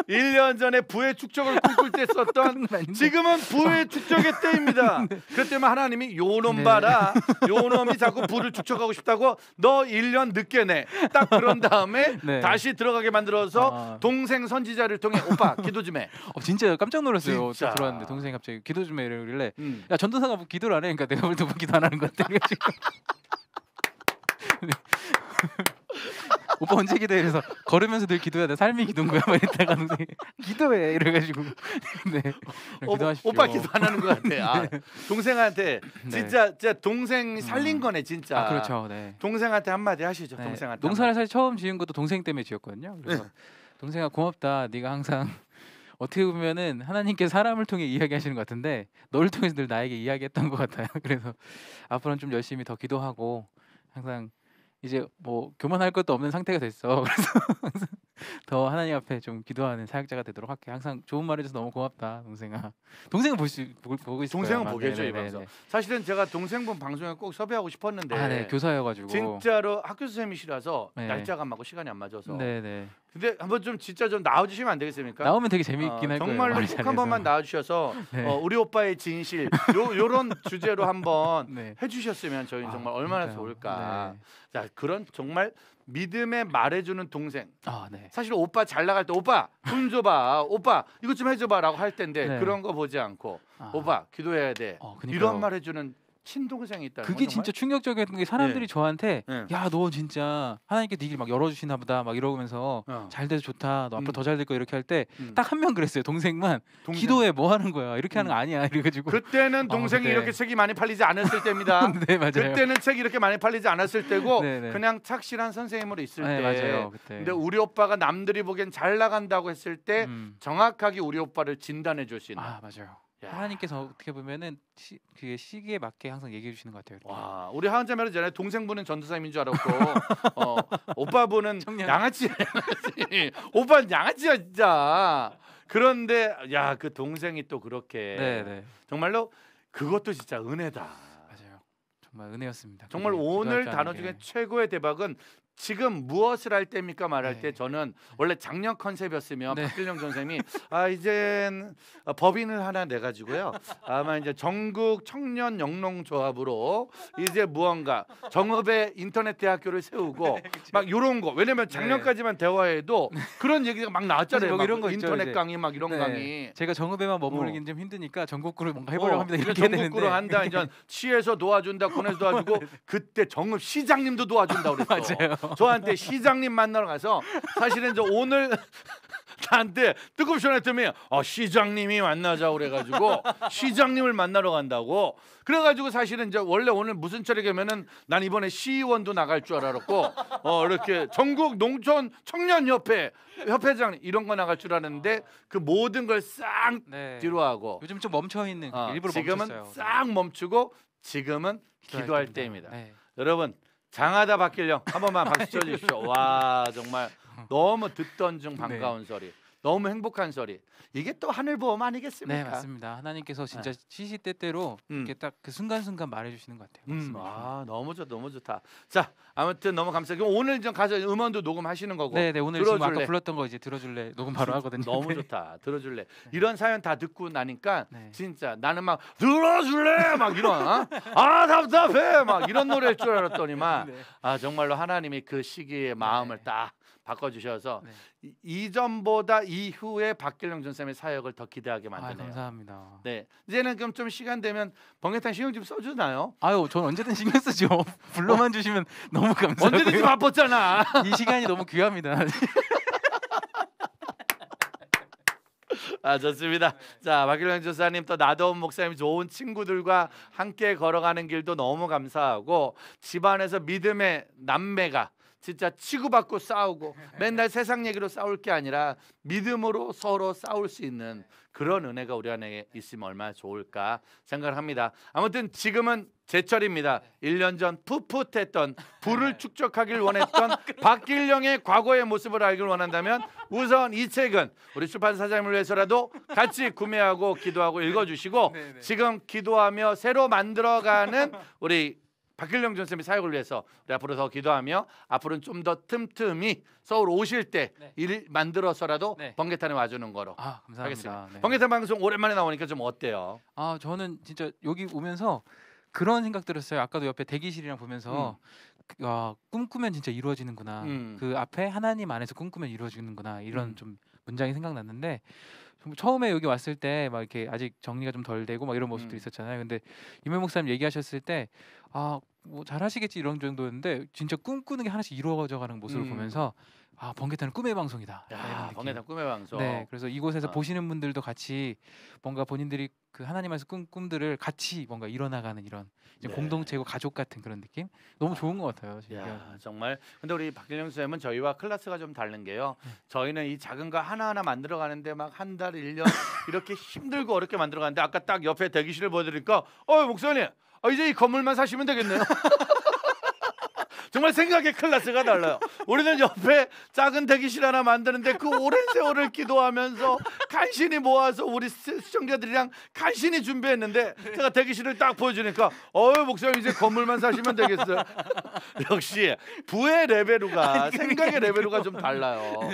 1년 전에 부의 축적을 꿈꿀 때 썼던 지금은 부의 축적의 때입니다. 그것 때문에 하나님이 요놈 봐라. 요놈이 자꾸 부를 축적하고 싶다고 너 1년 늦게 내. 딱 그런 다음에 다시 들어가게 만들어서 동생 선지자를 통해 오빠 기도 좀 해. 진짜 깜짝 놀랐어요. 진짜. 들어왔는데 동생이 갑자기 기도 좀 해 이러길래 야 전도사가 뭐 기도를 안 해. 그러니까 내가 뭘 또 기도 안 하는 것 같아. 오빠 언제 기도해? 그래서 걸으면서 늘 기도해야 돼. 삶이 기도인 거야. 막 이랬다가 동생이 기도해 이래가지고 네. 기도하십시오. 오빠 기도 안 하는 것 같아. 아, 동생한테 진짜 동생 살린 거네 진짜. 아, 그렇죠. 네. 동생한테 한마디 하시죠. 동생한테. 농사를 사실 처음 지은 것도 동생 때문에 지었거든요. 그래서 동생아 고맙다. 네가 항상 어떻게 보면은 하나님께 사람을 통해 이야기하시는 것 같은데 너를 통해서 늘 나에게 이야기했던 것 같아요. 그래서 앞으로는 좀 열심히 더 기도하고 항상 이제 뭐 교만할 것도 없는 상태가 됐어. 그래서 항상 더 하나님 앞에 좀 기도하는 사역자가 되도록 할게. 항상 좋은 말 해줘서 너무 고맙다, 동생아. 동생은 보고 있을 동생은 거야. 보겠죠 이 방송. 사실은 제가 동생분 방송에 꼭 섭외하고 싶었는데 네, 교사여가지고 진짜로 학교 선생님이시라서 날짜가 안 맞고 시간이 안 맞아서. 근데 한번 좀 진짜 좀 나와주시면 안 되겠습니까? 나오면 되게 재미있긴 할 거예요. 정말로 꼭 한 번만 나와주셔서 우리 오빠의 진실 요런 주제로 한번 해주셨으면 저희는 정말 얼마나 좋을까. 자 그런 정말 믿음에 말해주는 동생. 사실 오빠 잘 나갈 때 오빠 돈 줘봐, 오빠 이것 좀 해줘봐라고 할 텐데 그런 거 보지 않고 오빠 기도해야 돼 이런 말 해주는 친동생이 있다는 그게 건 진짜 충격적인 게 사람들이 저한테 야 너 진짜 하나님께 네 길 막 열어주시나 보다 막 이러면서 잘 돼서 좋다 너 앞으로 더 잘 될 거 이렇게 할 때 딱 한 명 그랬어요. 동생. 기도해 뭐 하는 거야 이렇게 하는 거 아니야 이래가지고 그때는 동생이 이렇게 책이 많이 팔리지 않았을 때입니다. 네 맞아요. 그때는 책이 이렇게 많이 팔리지 않았을 때고 그냥 착실한 선생님으로 있을 때. 맞아요. 그때. 근데 우리 오빠가 남들이 보기엔 잘 나간다고 했을 때 정확하게 우리 오빠를 진단해 줄 수 있는. 맞아요. 하나님께서 어떻게 보면은 그 시기에 맞게 항상 얘기해 주시는 것 같아요. 와, 우리 하은자매는 동생분은 전도사님인 줄 알았고 오빠분은 양아치. 오빠는 양아치야 진짜. 그런데 야 그 동생이 또 그렇게 정말로 그것도 진짜 은혜다. 맞아요. 정말 은혜였습니다. 정말 오늘 단어 중에 최고의 대박은 지금 무엇을 할 때입니까 말할 때 저는 원래 작년 컨셉이었으면 박길영 선생님이 이젠 법인을 하나 내 가지고요 아마 이제 전국 청년 영농조합으로 이제 무언가 정읍에 인터넷 대학교를 세우고 막 이런 거. 왜냐면 작년까지만 대화해도 그런 얘기가 막 나왔잖아요. 막 이런 거 인터넷 있죠, 강의 막 이런 강의. 제가 정읍에만 머무르긴 좀 힘드니까 전국구로 뭔가 해보려고 합니다. 이렇게 전국구로 한다. 이제 시에서 도와준다, 군에서 도와주고 그때 정읍 시장님도 도와준다 그랬어. 맞아요. 저한테 시장님 만나러 가서 사실은 저 오늘 나한테 뜨겁게 전화했더니 시장님이 만나자 그래가지고 시장님을 만나러 간다고. 그래가지고 사실은 이제 원래 오늘 무슨 차례냐면은 난 이번에 시의원도 나갈 줄 알았고 이렇게 전국 농촌 청년협회 협회장 이런 거 나갈 줄 알았는데 그 모든 걸 싹 뒤로 하고 요즘 좀 멈춰 있는 일부러 지금은 멈췄어요. 싹 멈추고 지금은 기도할 때입니다. 여러분 장하다 박길영 한 번만 박수 쳐주십시오. 와 정말 너무 듣던 중 반가운 소리, 너무 행복한 소리. 이게 또 하늘보험 아니겠습니까? 네 맞습니다. 하나님께서 진짜 시시때때로 이렇게 딱 그 순간순간 말해주시는 것 같아요. 너무 좋다, 너무 좋다. 자 아무튼 너무 감사해요. 오늘 좀 가서 음원도 녹음하시는 거고. 네 오늘 지금 아까 불렀던 거 이제 들어줄래 녹음 바로 하거든요. 너무 좋다. 들어줄래. 이런 사연 다 듣고 나니까 진짜 나는 막 들어줄래 막 이런 답답해 막 이런 노래일 줄 알았더니만 정말로 하나님이 그 시기의 마음을 딱 바꿔주셔서 이전보다 이후에 박길영 전쌤의 사역을 더 기대하게 만드네요. 감사합니다. 네, 이제는 그럼 좀 시간 되면 번개탄 신경 좀 써주나요? 전 언제든 신경 쓰죠. 불러만 주시면 너무 감사해요. 언제든지 바빴잖아. 이 시간이 너무 귀합니다. 좋습니다. 자 박길영 전사님 또 나도원 목사님 좋은 친구들과 함께 걸어가는 길도 너무 감사하고 집안에서 믿음의 남매가 진짜 치고받고 싸우고 맨날 세상 얘기로 싸울 게 아니라 믿음으로 서로 싸울 수 있는 그런 은혜가 우리 안에 있으면 얼마나 좋을까 생각을 합니다. 아무튼 지금은 제철입니다. 1년 전 풋풋했던 불을 축적하길 원했던 박길영의 과거의 모습을 알길 원한다면 우선 이 책은 우리 출판사 사장님을 위해서라도 같이 구매하고 기도하고 읽어주시고 지금 기도하며 새로 만들어가는 우리 박길령 전쌤이 사역을 위해서 우리 앞으로 더 기도하며 앞으로는 좀 더 틈틈이 서울 오실 때 일 만들어서라도 번개탄에 와주는 거로 감사합니다. 번개탄 방송 오랜만에 나오니까 좀 어때요? 저는 진짜 여기 오면서 그런 생각 들었어요. 아까도 옆에 대기실이랑 보면서 꿈꾸면 진짜 이루어지는구나. 그 앞에 하나님 안에서 꿈꾸면 이루어지는구나. 이런 좀 문장이 생각났는데 처음에 여기 왔을 때 막 이렇게 아직 정리가 좀 덜 되고 막 이런 모습도 있었잖아요. 근데 이명 목사님 얘기하셨을 때 뭐 잘하시겠지 이런 정도였는데 진짜 꿈꾸는 게 하나씩 이루어져 가는 모습을 보면서 번개탄은 꿈의 방송이다. 번개탄 꿈의 방송. 네, 그래서 이곳에서 보시는 분들도 같이 뭔가 본인들이 그 하나님 안에서 꿈들을 같이 뭔가 이뤄나가는 이런 이제 공동체고 가족 같은 그런 느낌 너무 좋은 것 같아요. 정말. 근데 우리 박길영 쌤은 저희와 클래스가 좀 다른 게요. 저희는 이 작은 거 하나하나 만들어가는데 막 한 달, 1년 이렇게 힘들고 어렵게 만들어가는데 아까 딱 옆에 대기실을 보여드리니까 목사님 이제 이 건물만 사시면 되겠네요. 정말 생각의 클래스가 달라요. 우리는 옆에 작은 대기실 하나 만드는데 그 오랜 세월을 기도하면서 간신히 모아서 우리 시청자들이랑 간신히 준비했는데 제가 대기실을 딱 보여주니까 목사님 이제 건물만 사시면 되겠어요. 역시 부의 레벨우가 생각의 레벨우가 좀 달라요.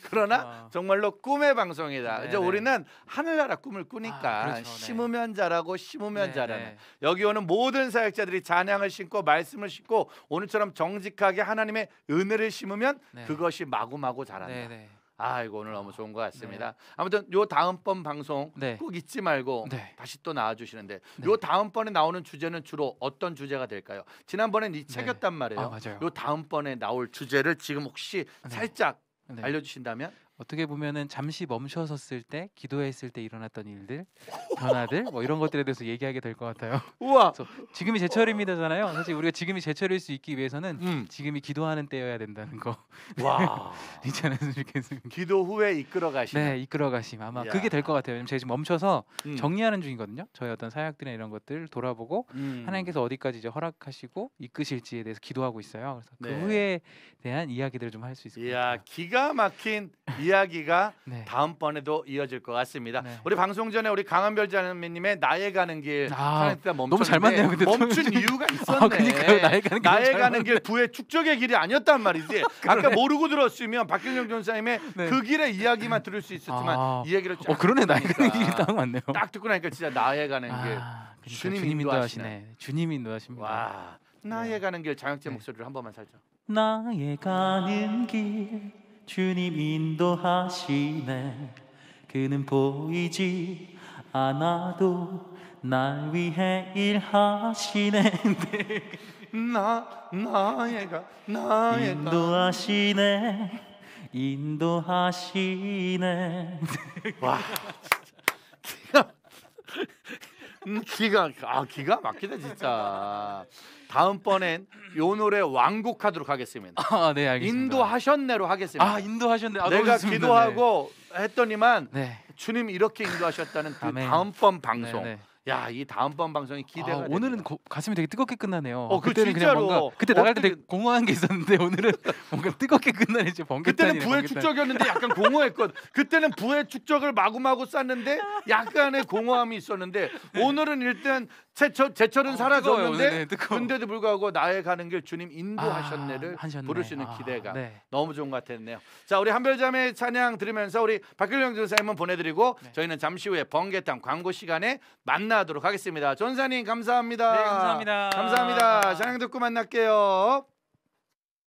그러나 정말로 꿈의 방송이다. 네네. 이제 우리는 하늘나라 꿈을 꾸니까 그렇죠. 심으면 자라고 심으면 네네. 자라는 여기 오는 모든 사역자들이 찬양을 심고 말씀을 심고 오늘처럼 정직하게 하나님의 은혜를 심으면 그것이 마구마구 자란다. 네네. 이거 오늘 너무 좋은 것 같습니다. 아무튼 요 다음번 방송 꼭 잊지 말고 다시 또 나와주시는데 요 다음번에 나오는 주제는 주로 어떤 주제가 될까요? 지난번엔 이 책이었단 말이에요. 맞아요. 요 다음번에 나올 주제를 지금 혹시 살짝 알려주신다면? 어떻게 보면은 잠시 멈춰섰을 때 기도했을 때 일어났던 일들, 변화들 뭐 이런 것들에 대해서 얘기하게 될 것 같아요. 우와. 지금이 제철입니다잖아요. 사실 우리가 지금이 제철일 수 있기 위해서는 지금이 기도하는 때여야 된다는 거. 와. 잊지 않았으면 좋겠습니다. 기도 후에 이끌어 가심. 네, 이끌어 가심. 아마 그게 될 것 같아요. 왜냐면 제가 지금 멈춰서 정리하는 중이거든요. 저희 어떤 사역들이나 이런 것들 돌아보고 하나님께서 어디까지 이제 허락하시고 이끄실지에 대해서 기도하고 있어요. 그래서 그 후에 대한 이야기들을 좀 할 수 있을 것 같아요. 기가 막힌 이야기가 다음번에도 이어질 것 같습니다. 우리 방송 전에 우리 강한별 자매님의 나의 가는 길 너무 잘 맞네요. 근데 멈춘 이유가 있었네. 그러니까요. 나의 가는 길 부의 축적의 길이 아니었단 말이지. 아까 모르고 들었으면 박길영 전사님의 그 길의 이야기만 들을 수 있었지만 이 얘기를 그러네. 나의 가는 길이 딱 맞네요. 딱 듣고 나니까 진짜 나의 가는 길 주님 인도하시네. 주님 인도하십니다. 와, 나의 가는 길 장혁재 목소리를 한 번만 살죠. 나의 가는 길 주님 인도하시네. 그는 보이지 않아도 날 위해 일하시네. 나의가 인도하시네. 인도하시네. 와, 기가 막히다 진짜. 다음번엔 요 노래 완곡하도록 하겠습니다. 네, 알겠습니다. 인도하셨네로 하겠습니다. 인도하셨네. 내가 기도하고 했더니만 주님 이렇게 인도하셨다는 그 다음번 방송. 이 다음번 방송이 기대가 됩니다. 오늘은 가슴이 되게 뜨겁게 끝나네요. 그때는 진짜로. 그냥 뭔가 그때 나갈 때 되게 공허한 게 있었는데 오늘은 뭔가 뜨겁게 끝나네. 그때는 부의 축적이었는데 약간 공허했거든. 그때는 부의 축적을 마구마구 쌌는데 약간의 공허함이 있었는데 오늘은 일단 제철은 사라졌는데 근데도 불구하고 나의 가는 길 주님 인도하셨네를 부를 수 있는 기대가 너무 좋은 것 같았네요. 자, 우리 한별자매 찬양 들으면서 우리 박길영 전사님은 보내드리고 저희는 잠시 후에 번개탄 광고 시간에 만나도록 하겠습니다. 전사님 감사합니다. 네, 감사합니다. 감사합니다. 찬양 듣고 만날게요.